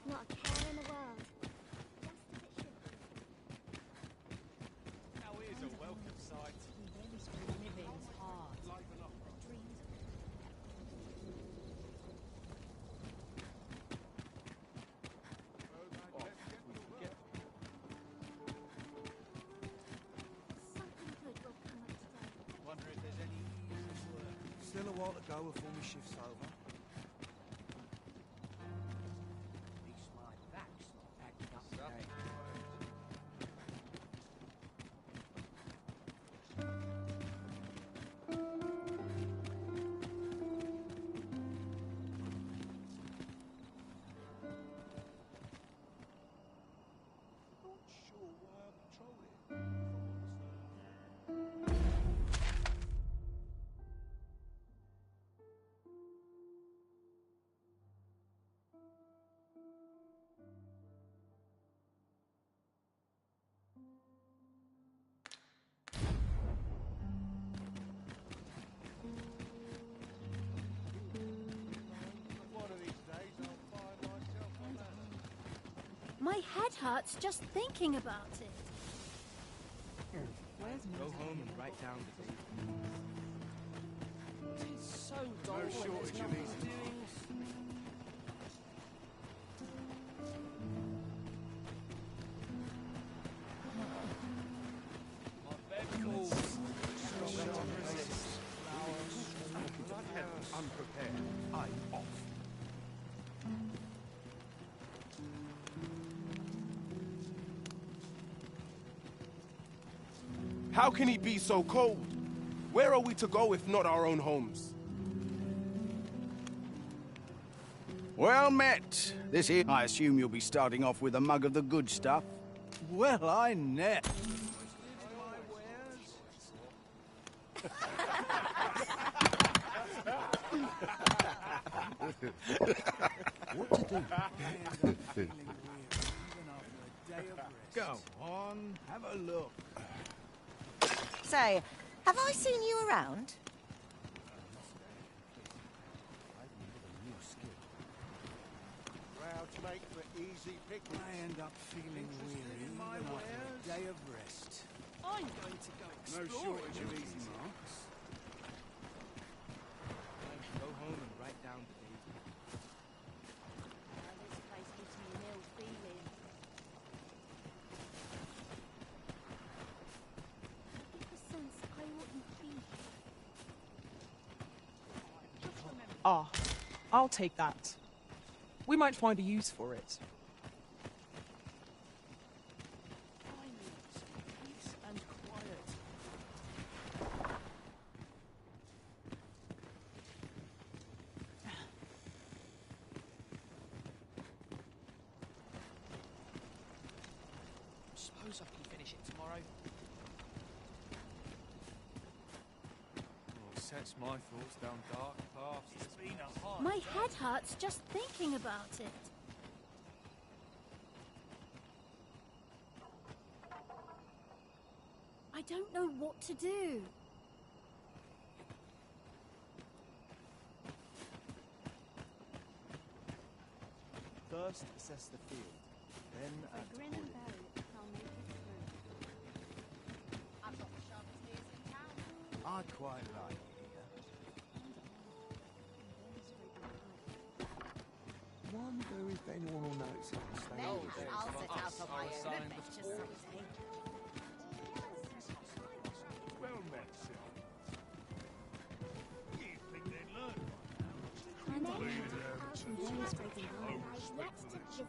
Not a care in the world.
Now here's a welcome sight.
Living's hard.
Something good will come up today.
Wonder if there's any easy work. Still a while to go before my shift's over. At least my back's not acting up today.
Not sure why I'm patrolling. One of these days I'll find myself on that.
My head hurts just thinking about it.
Where's
Go home and write down the date.
It's so dull.
No
when
shortage
there's
of
nothing
easy
doing.
My bed calls.
Unprepared. I'm off.
How can he be so cold? Where are we to go if not our own homes?
Well met. This here, I assume you'll be starting off with a mug of the good stuff. Well, I net.
What to do?
Go on, have a look.
Say, have I seen you around?
Proud to make for easy picnics.
I end up feeling weary even after a day of rest.
I'm going to go
No
exploring.
shortage of easy marks.
Go home and write down the date.
This place gives me an ill feeling.
I get the sense I wouldn't be here.
Ah, I'll take that. We might find a use for it.
I need some peace and quiet. Suppose I can finish it tomorrow.
Oh, sets my thoughts down dark paths. It's been a hard
My head hurts just thinking about it. I don't know what to do.
First, assess the field. Then add to
Grin and
it.
bear it, I'll make it through.
I've got the sharpest ears in town.
I quite like it here.
Wonder if anyone will notice I'm staying
Then
with them.
I'll set out on my own
sign
adventure someday.
Well met, sir. You think they'd learn by
And then I have some demonstrating how next to visit.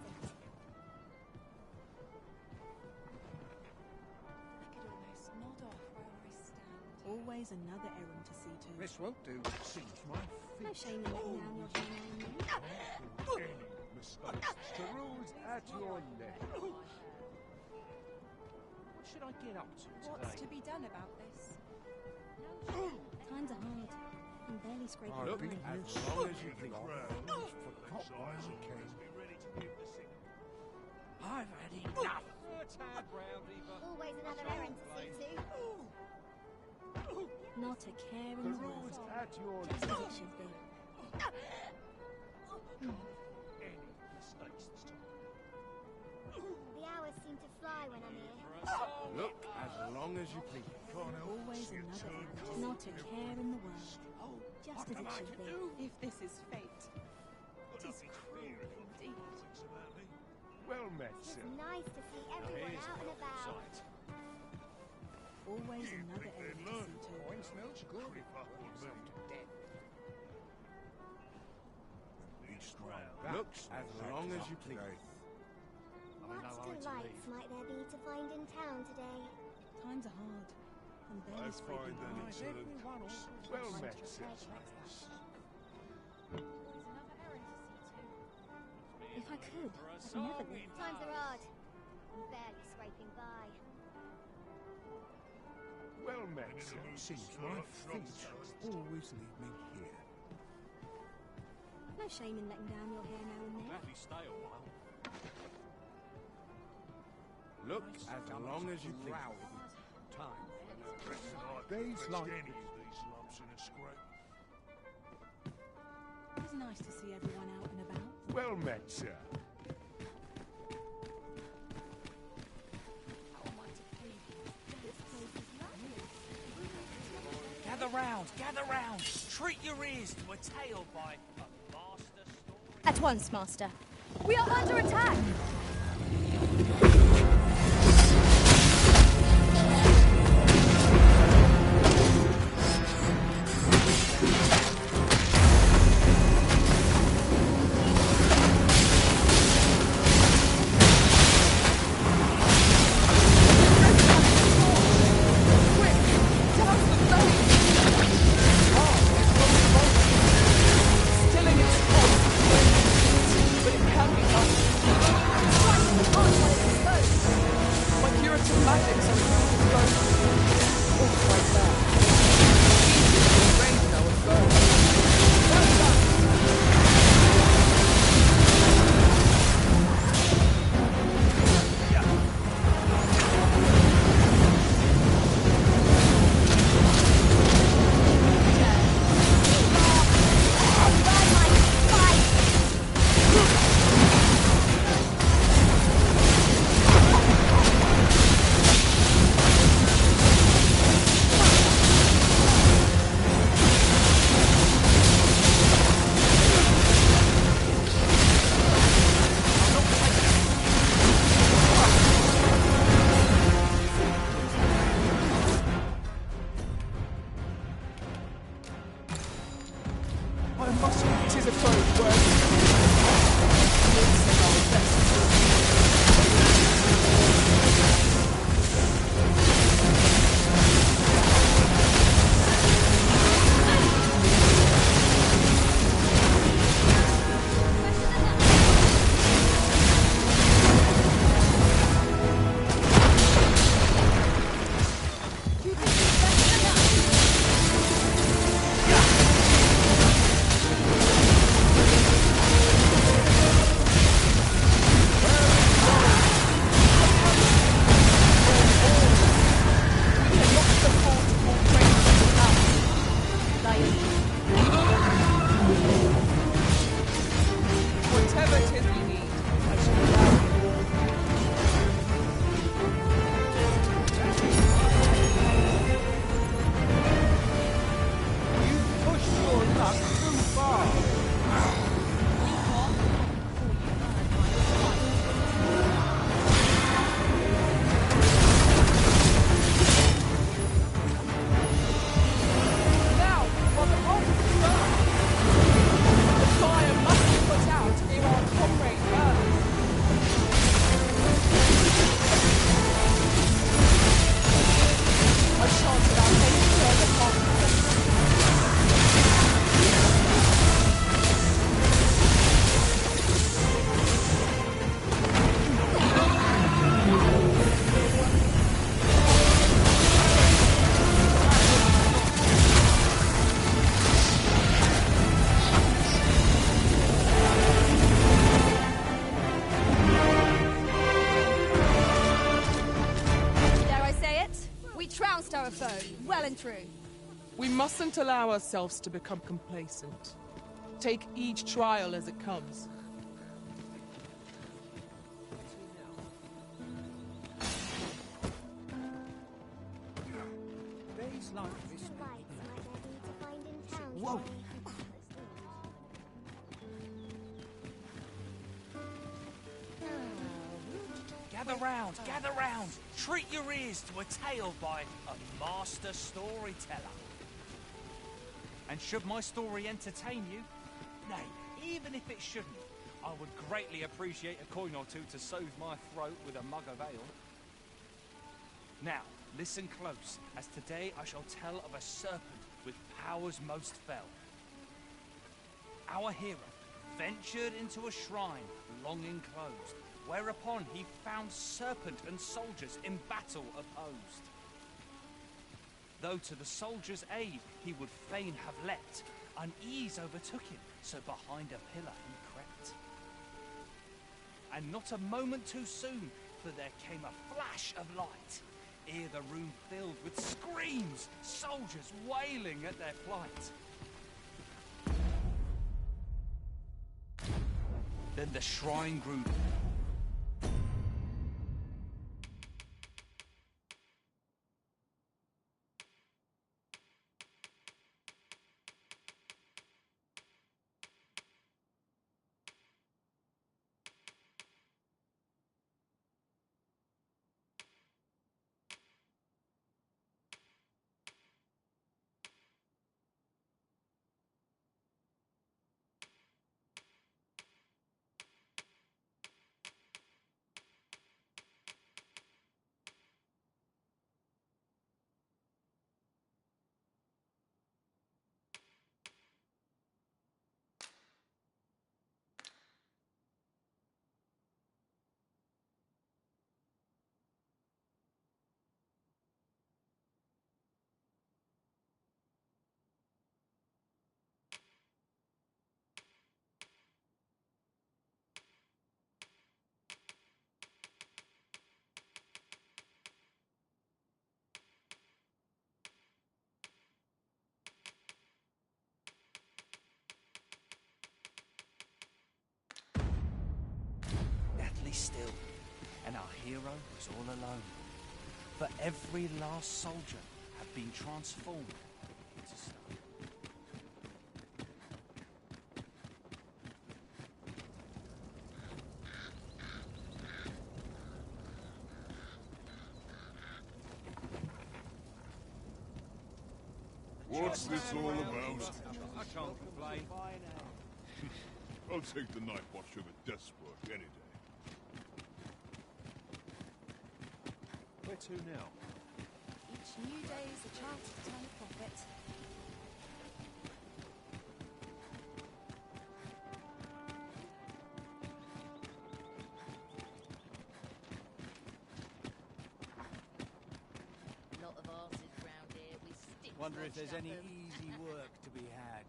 I could almost nod off where I stand.
Always another errand to see to.
This won't do. Singe my feet.
No shame in letting down your family.
Any mistakes. The rules at your left.
What should I get up to
What's
today?
to be done about this?
Times are hard. I'm barely scraping
I've
by.
been as long as you've got. Forgot why I came.
I've had enough. Tad round, Eva.
Always another errand to see to. Not a care in the world.
At your
Just as it should be. The hours seem to fly when I'm here.
Look, as long as you please.
Always another image, not a care in the world. Just as it should be.
If this is fate, it is cruel indeed.
Well met,
It's
sir.
nice to see everyone out and about.
Always another enemy to see to.
Look, as long as you please.
What delights might there be to find in town today?
Times are hard. And
I
then
find an excellent. Well met, sir.
If I could, I'd never leave.
Times are hard. I'm barely scraping by.
Well met, sir. Seems my feet always lead me here.
No shame in letting down your hair now and then.
Gladly stay a while.
Look, as long as you please.
Days like
It's nice to see everyone out and about.
well met, sir.
Gather round! Treat your ears to a tale by a master story.
At once, Master. We are under attack!
Stilling its course, but it can be done. My curative magics are proved to go. Oh, right there. Easy, range now and go. Well done. I must anticipate words. Whatever it is we need, I shall allow you. You push your luck too far. Now, while the rock is burned, the fire must be put out ere our comrade burns. I shan't allow any further harm.
Dare I say it? We trounced our foe, well and true.
We mustn't allow ourselves to become complacent. Take each trial as it comes.
Days like this
Lights might I need to find in town
Whoa.
today.
Gather round! Treat your ears to a tale by a master storyteller. And should my story entertain you, nay, even if it shouldn't, I would greatly appreciate a coin or two to soothe my throat with a mug of ale. Now, listen close, as today I shall tell of a serpent with powers most fell. Our hero ventured into a shrine long enclosed, whereupon he found serpent and soldiers in battle opposed. Though to the soldiers' aid he would fain have leapt, unease overtook him, so behind a pillar he crept. And not a moment too soon, for there came a flash of light, ere the room filled with screams, soldiers wailing at their plight. Then the shrine grew still, and our hero was all alone. For every last soldier had been transformed into stone.
What's this all about?
I can't complain.
I'll take the night watch over desk work any day. Where to now?
Each new day is a chance to turn a profit.
Lot of arses round here with sticks.
Wonder if there's
lodged
any
up 'em.
easy work to be had.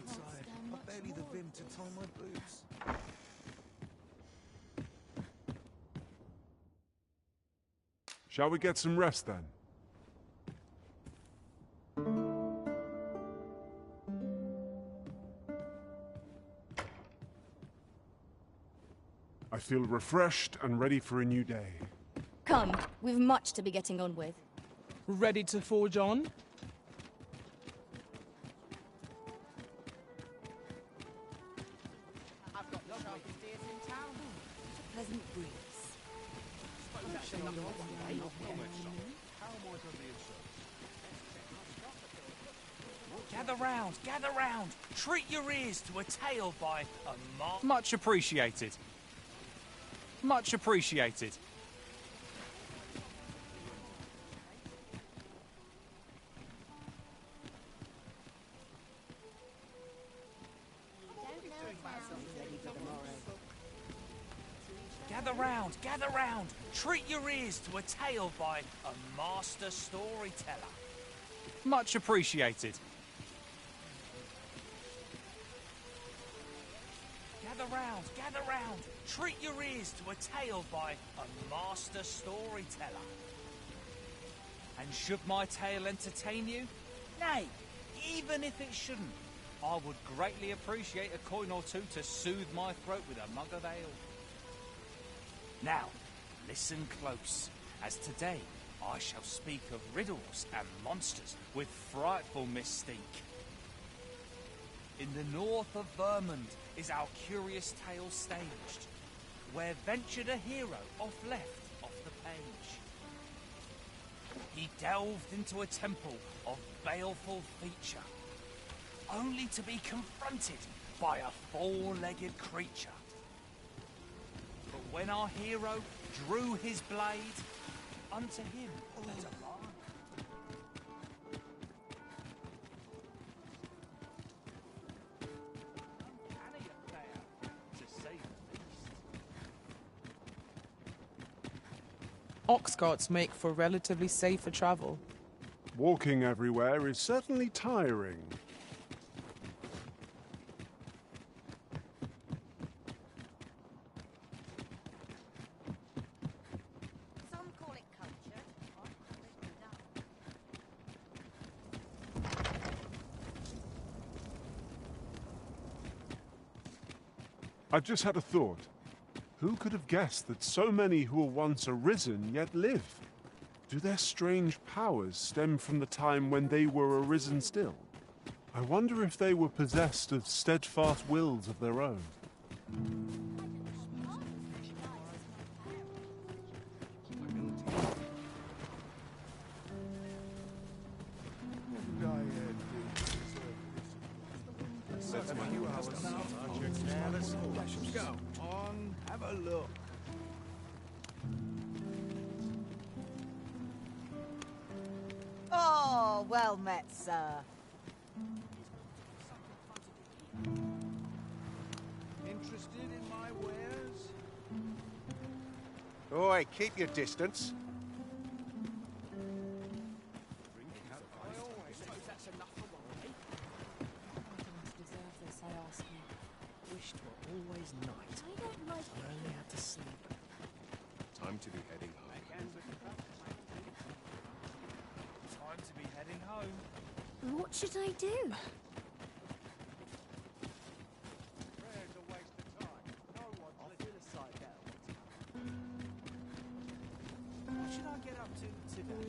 tired. I've barely the vim to tie my boots.
Shall we get some rest then? I feel refreshed and ready for a new day.
Come, we've much to be getting on with.
Ready to forge on?
I've got the sharpest ears in town. It's a pleasant breeze.
Gather round! Treat your ears to a tale by a Much appreciated. Much appreciated. Gather round! Treat your ears to a tale by a master storyteller. Much appreciated. Gather round! Treat your ears to a tale by a master storyteller. And should my tale entertain you? Nay, even if it shouldn't, I would greatly appreciate a coin or two to soothe my throat with a mug of ale. Now, listen close, as today I shall speak of riddles and monsters with frightful mystique. In the north of Vermund is our curious tale staged, where ventured a hero off the page. He delved into a temple of baleful feature, only to be confronted by a four-legged creature. But when our hero drew his blade, unto him let a lie. Uncanny affair, to say the least.
Ox carts make for relatively safer travel.
Walking everywhere is certainly tiring.
Some call it culture. I call it love.
I've just had a thought. Who could have guessed that so many who were once arisen yet live? Do their strange powers stem from the time when they were arisen still? I wonder if they were possessed of steadfast wills of their own.
Let's go on, have a look.
Oh, well met, sir.
Interested in my wares?
Oi, keep your distance.
Always night.
I don't like
I only had to sleep. Time to be heading home.
Time to be heading home.
What should I do?
What should I get up to today?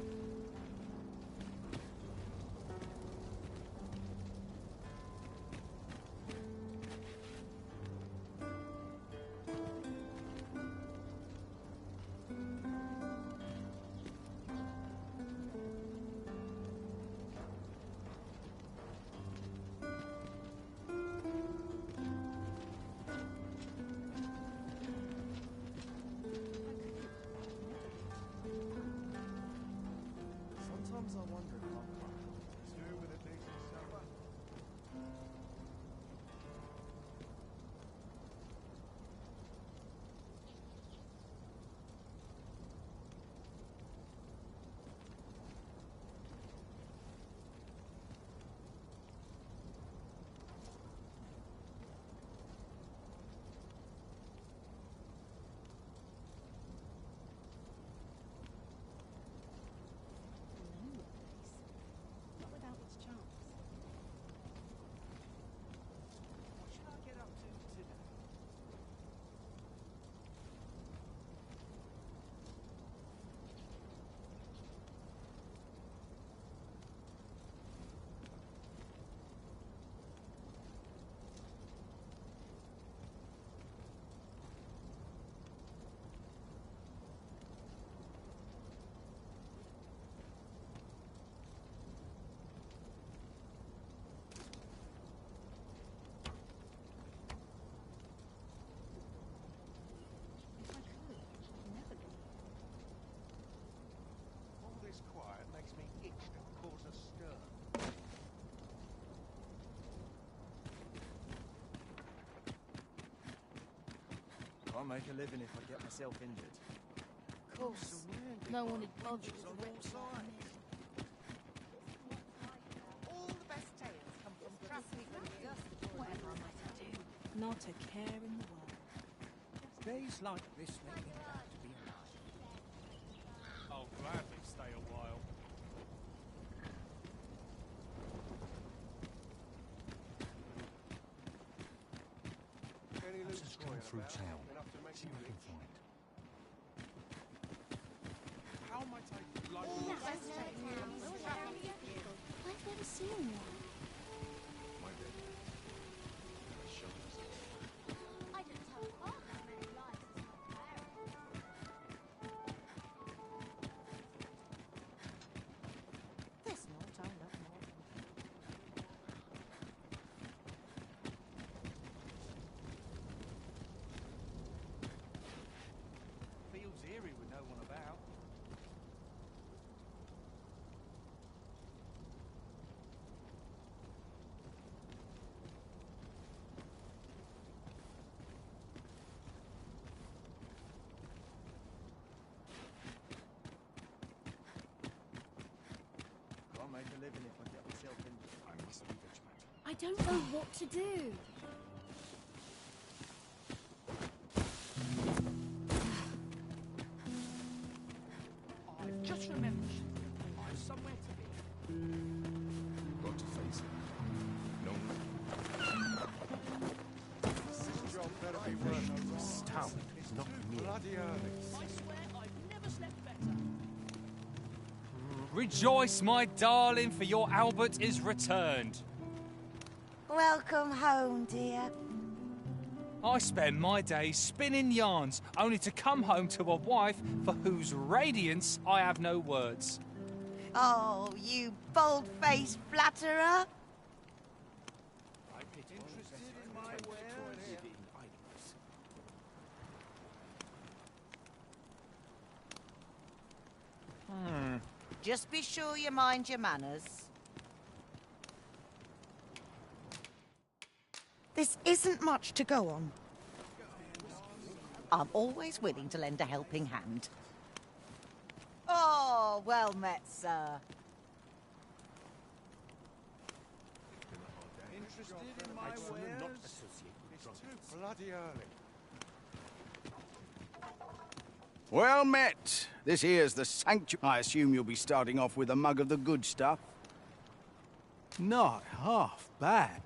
Can't make a living if I get myself injured.
Of course. No one would bother with a wretch like me.
All the best tales come from crusty
Whatever am I to do? Not a care in the world.
Days like this make me glad to be alive.
I'll gladly stay a while.
Let's just go through town. See what I can find.
How might I like
I've never seen one.
my bed?
I don't tell half that many lies as my parents.
This not I love more.
Feels eerie with no one about.
Can't make a living if I get myself injured.
I must be vigilant.
I don't know what to do.
I've just remembered. I've somewhere to be.
Got to face it. No. This job better be worth
This town is not near.
bloody early.
I swear I've never slept better.
Rejoice, my darling, for your Albert is returned.
Welcome home, dear.
I spend my days spinning yarns, only to come home to a wife for whose radiance I have no words.
Oh, you bold-faced flatterer.
Interested in my wares?
Just be sure you mind your manners. This isn't much to go on. I'm always willing to lend a helping hand. Oh, well met, sir.
Interested in my wares?
It's too bloody early.
Well met. This here's the sanctuary. I assume you'll be starting off with a mug of the good stuff. Not half bad.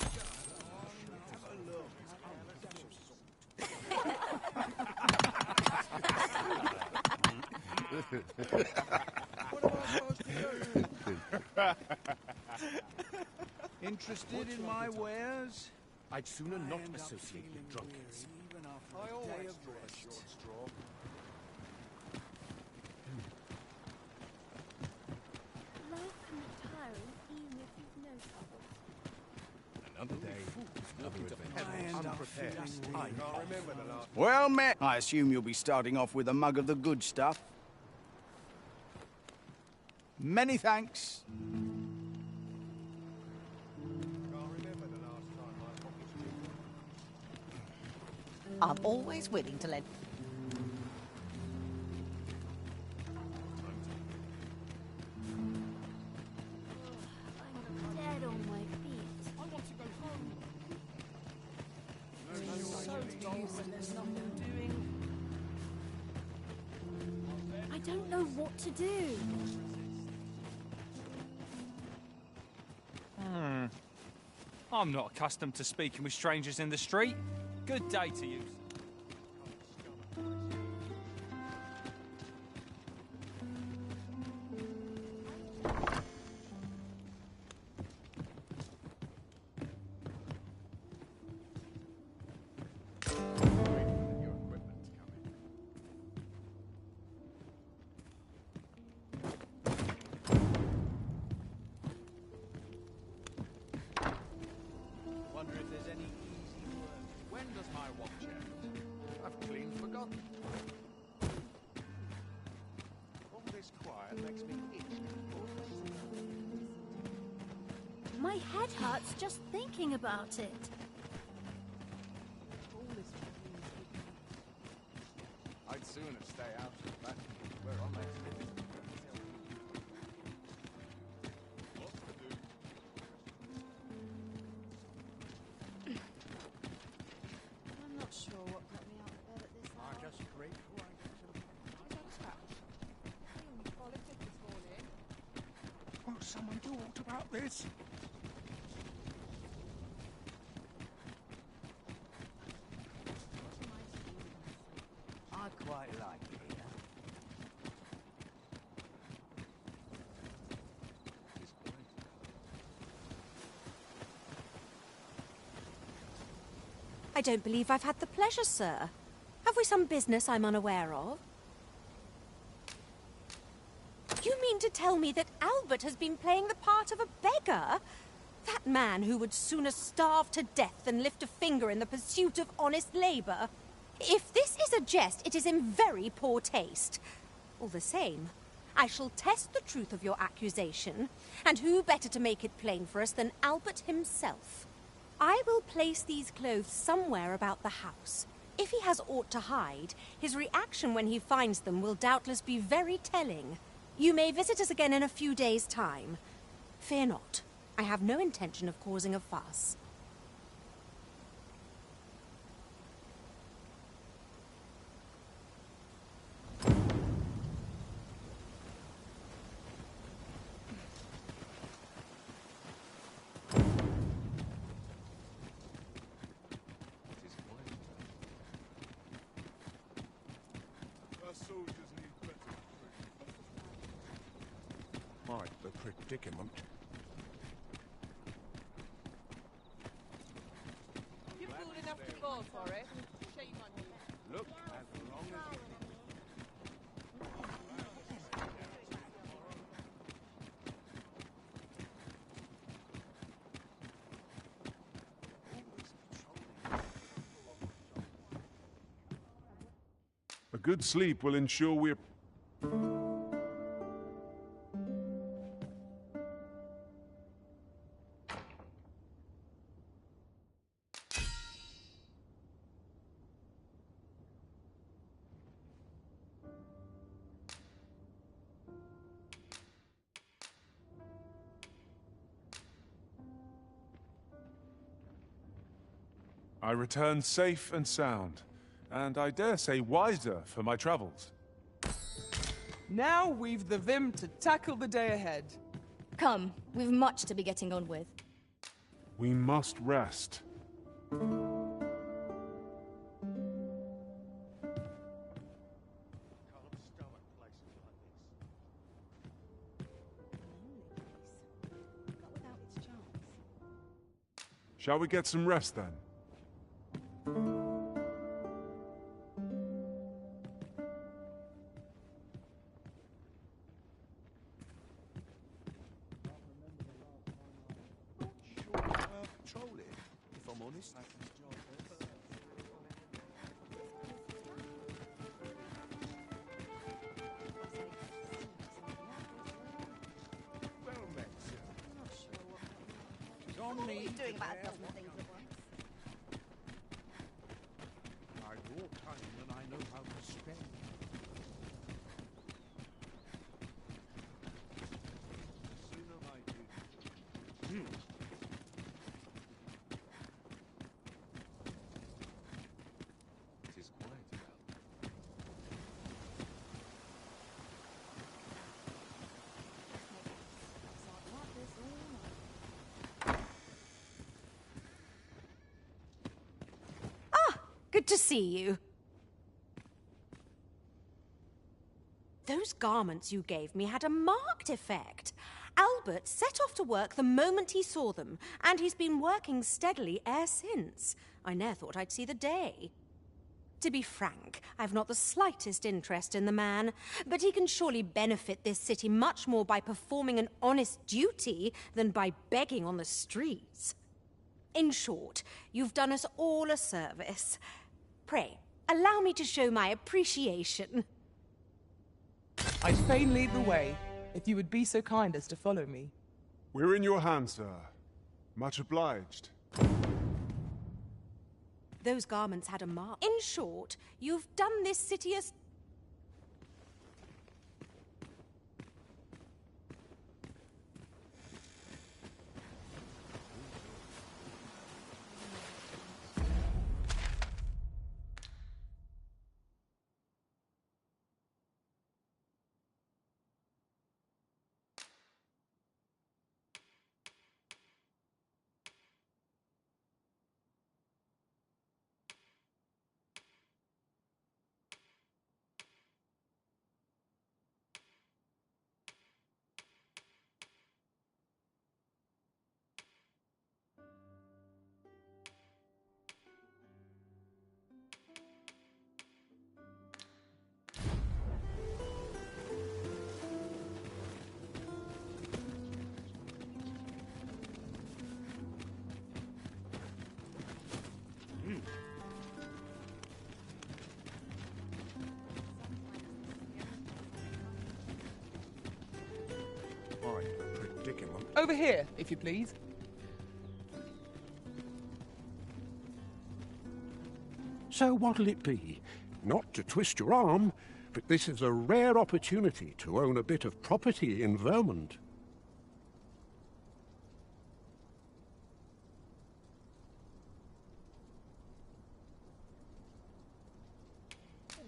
Interested in my wares?
I'd sooner not associate with drunkards.
Even after
I
a day
always
of
draw a
rest.
short straw.
Life can be tiring even if you've no troubles.
Another day, another adventure. Unprepared.
I can't remember the last.
Well met. I assume you'll be starting off with a mug of the good stuff. Many thanks.
Can't remember the last time my pockets were.
I'm always willing to lend.
I'm dead on my feet.
I want to go home.
So dull and there's nothing doing. I don't know what to do.
I'm not accustomed to speaking with strangers in the street. Good day to you.
Your equipment's coming.
Wonder if there's any easy work.
When does my watch end? I've clean forgotten.
All this quiet makes me itch.
My head hurts just thinking about it.
someone do aught about this?
I quite like it here.
I don't believe I've had the pleasure, sir. Have we some business I'm unaware of? You mean to tell me that Albert has been playing the part of a beggar? That man who would sooner starve to death than lift a finger in the pursuit of honest labour? If this is a jest, it is in very poor taste. All the same, I shall test the truth of your accusation, and who better to make it plain for us than Albert himself? I will place these clothes somewhere about the house. If he has aught to hide, his reaction when he finds them will doubtless be very telling. You may visit us again in a few days' time. Fear not. I have no intention of causing a fuss.
The predicament.
You're fool enough to fall for it. Shame on you.
Look, as long as
A good sleep will ensure we're... I return safe and sound, and I dare say wiser for my travels.
Now we've the vim to tackle the day ahead.
Come, we've much to be getting on with.
We must rest. Shall we get some rest then?
Patrol it, if I'm honest.
well met, sir. It's on
What are
me
you doing
to
about a
bear
dozen
what
things at once?
I've more time than I know how to spend. The sooner I do.
It is quiet about.
Good to see you. Those garments you gave me had a marked effect. Albert set off to work the moment he saw them, and he's been working steadily e'er since. I ne'er thought I'd see the day. To be frank, I've not the slightest interest in the man, but he can surely benefit this city much more by performing an honest duty than by begging on the streets. In short, you've done us all a service. Pray, allow me to show my appreciation.
I'd fain lead the way, if you would be so kind as to follow me.
We're in your hands, sir. Much obliged.
Those garments had a mark. In short, you've done this city a...
Over here, if you please.
So what'll it be? Not to twist your arm, but this is a rare opportunity to own a bit of property in Vermont.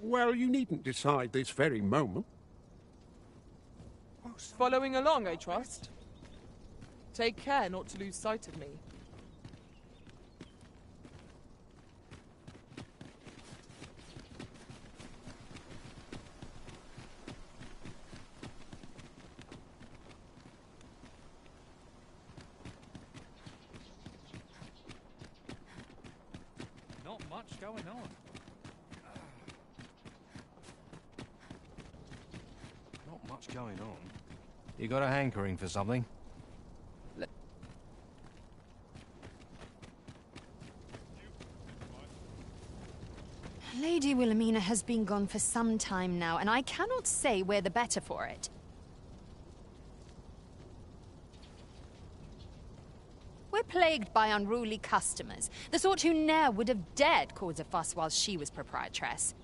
Well, you needn't decide this very moment.
Following along, I trust. Take care not to lose sight of me.
Not much going on.
Not much going on. You got a hankering for something?
Lady Wilhelmina has been gone for some time now, and I cannot say we're the better for it. We're plagued by unruly customers, the sort who ne'er would have dared cause a fuss while she was proprietress.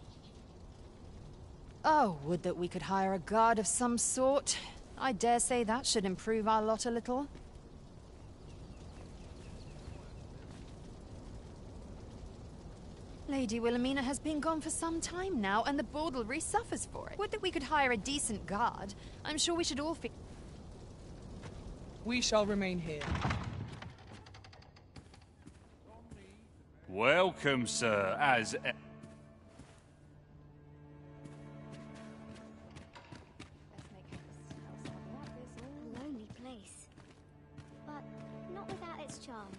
Oh, would that we could hire a guard of some sort. I dare say that should improve our lot a little. Lady Wilhelmina has been gone for some time now, and the Bordelry suffers for it. Would that we could hire a decent guard. I'm sure we should all feel...
We shall remain here.
Welcome, sir, as...
A lonely place. But not without its charms.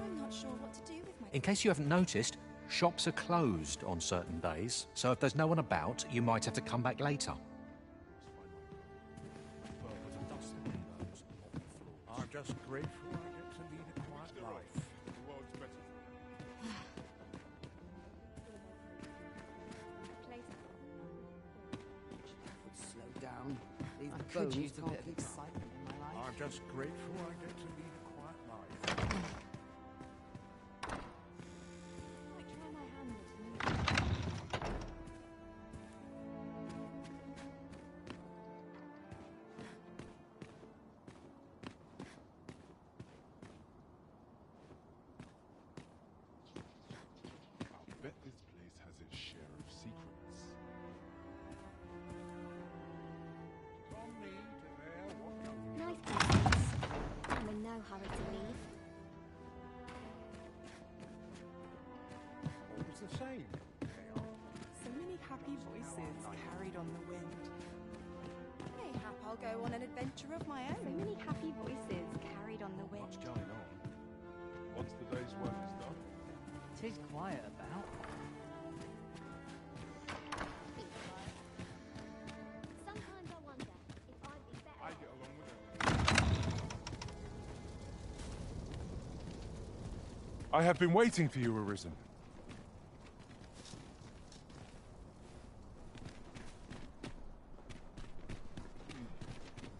I'm not sure what to do with my...
In case you haven't noticed, shops are closed on certain days, so if there's no one about, you might have to come back later.
I'm just grateful I get to lead a quiet life.
Slow down. These
I could
bones
use a
can't
bit of
keep up.
excitement in my life.
I'm just grateful I get to lead a quiet life.
Might try my hand at moving.
I'll bet this place has its share of secrets.
Nice places. I'm in no hurry to leave.
Always the same.
So many happy voices carried on the wind.
Mayhap I'll go on an adventure of my
So
own.
many happy voices carried on the wind.
What's going on? Once the day's work is done,
Tis quiet about.
Sometimes I wonder if I'd be better.
I get along with it. I have been waiting for you, Arisen.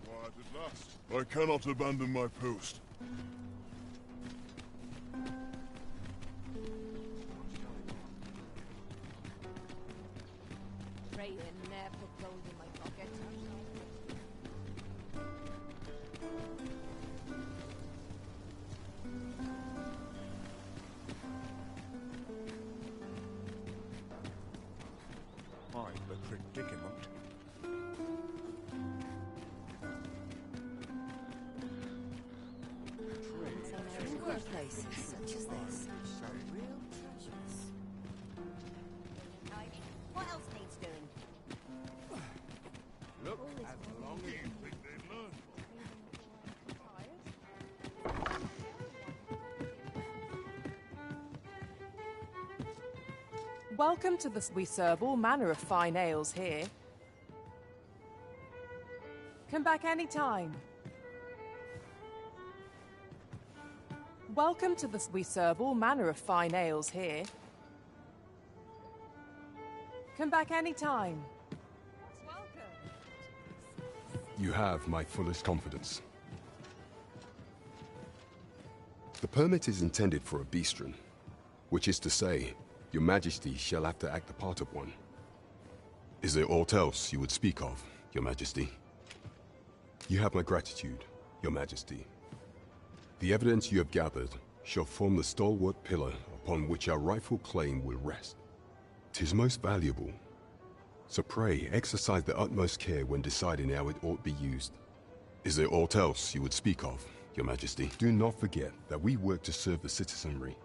Quiet at last. I cannot abandon my post.
Pray and ne'er put gold in my pocket.
I'm the predicament.
Good places such as this. Real treasures.
What else needs doing?
Look, as long as you think they learn.
Welcome to the... We serve all manner of fine ales here. Come back any time. Welcome to the... We serve all manner of fine ales here. Come back any time.
You have my fullest confidence. The permit is intended for a beastren, which is to say, your majesty shall have to act the part of one. Is there aught else you would speak of, your majesty? You have my gratitude, your majesty. The evidence you have gathered shall form the stalwart pillar upon which our rightful claim will rest. 'Tis most valuable. So pray, exercise the utmost care when deciding how it ought be used. Is there aught else you would speak of, your majesty? Do not forget that we work to serve the citizenry.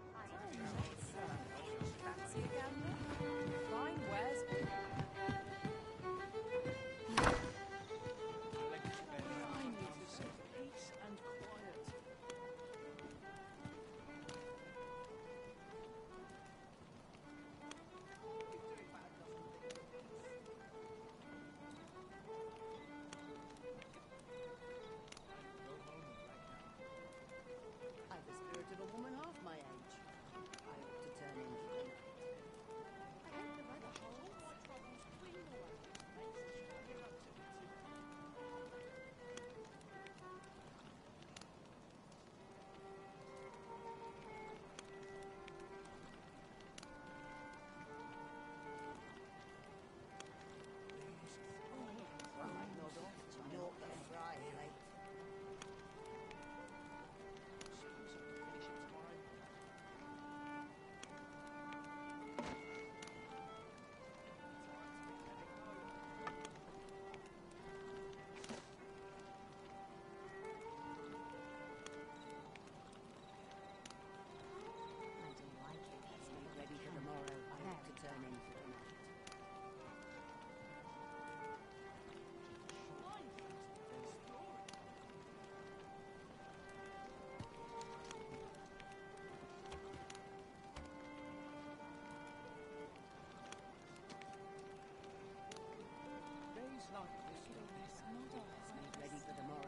Ready for tomorrow.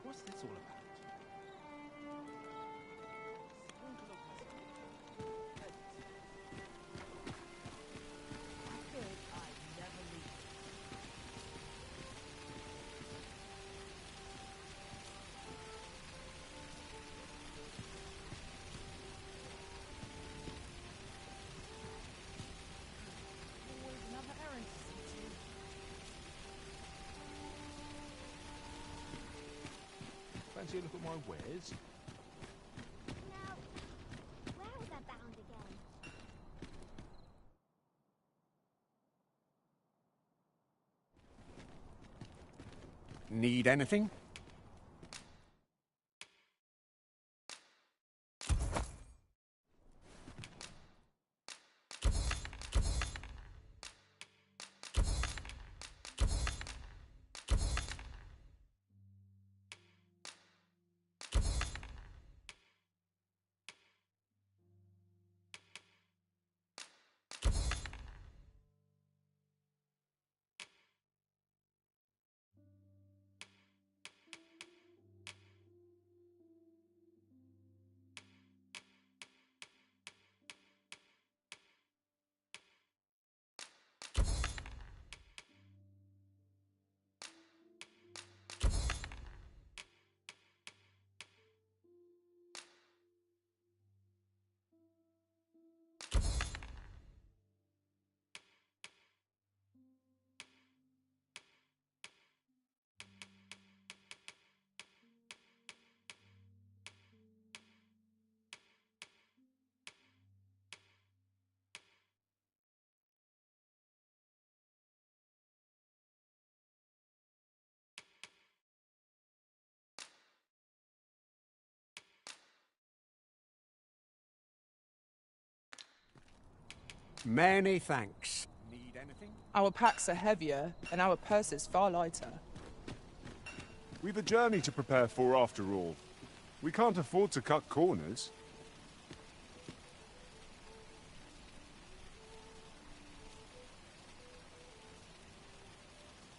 What's this all about? Fancy a look at my wares?
Now, where was I bound again?
Need anything? Many thanks. Need anything?
Our packs are heavier, and our purses far lighter.
We've a journey to prepare for after all. We can't afford to cut corners.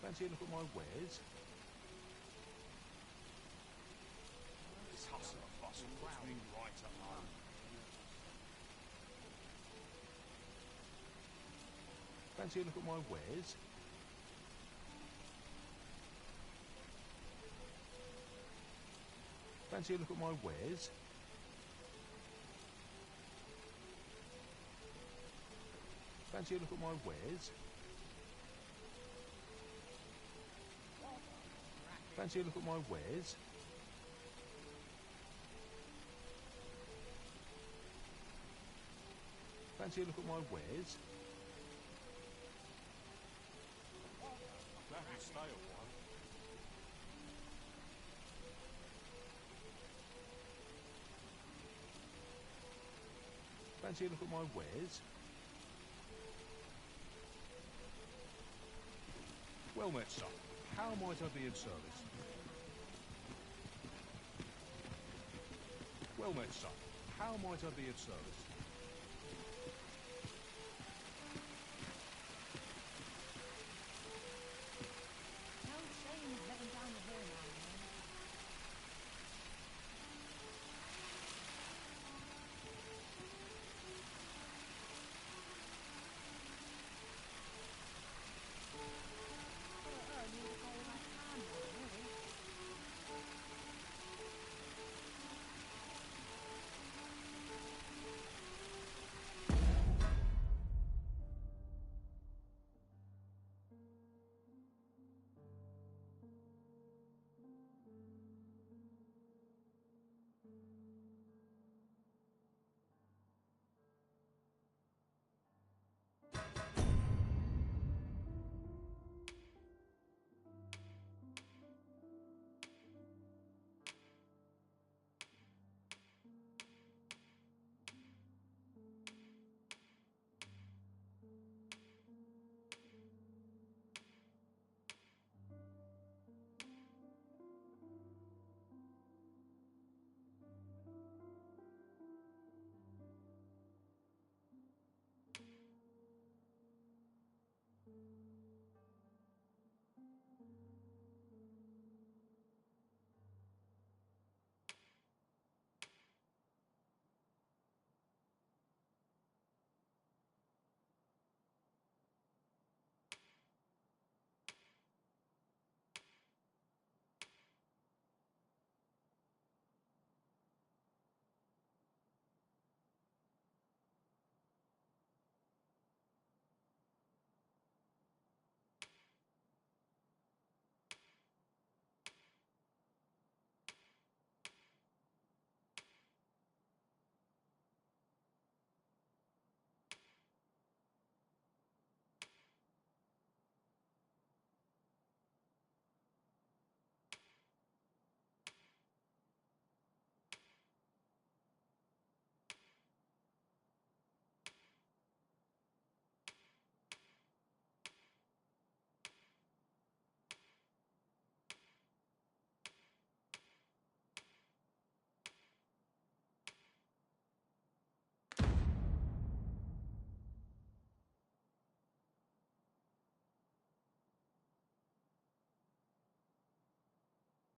Fancy a look at my wares? This hustle and bustle
Fancy a look at my wares? Fancy a look at my wares? Fancy a look at my wares? Fancy a look at my wares? Fancy a look at my wares?
That will stay a while.
Fancy a look at my wares?
Well met, son. How might I be of service? Well met, son. How might I be of service?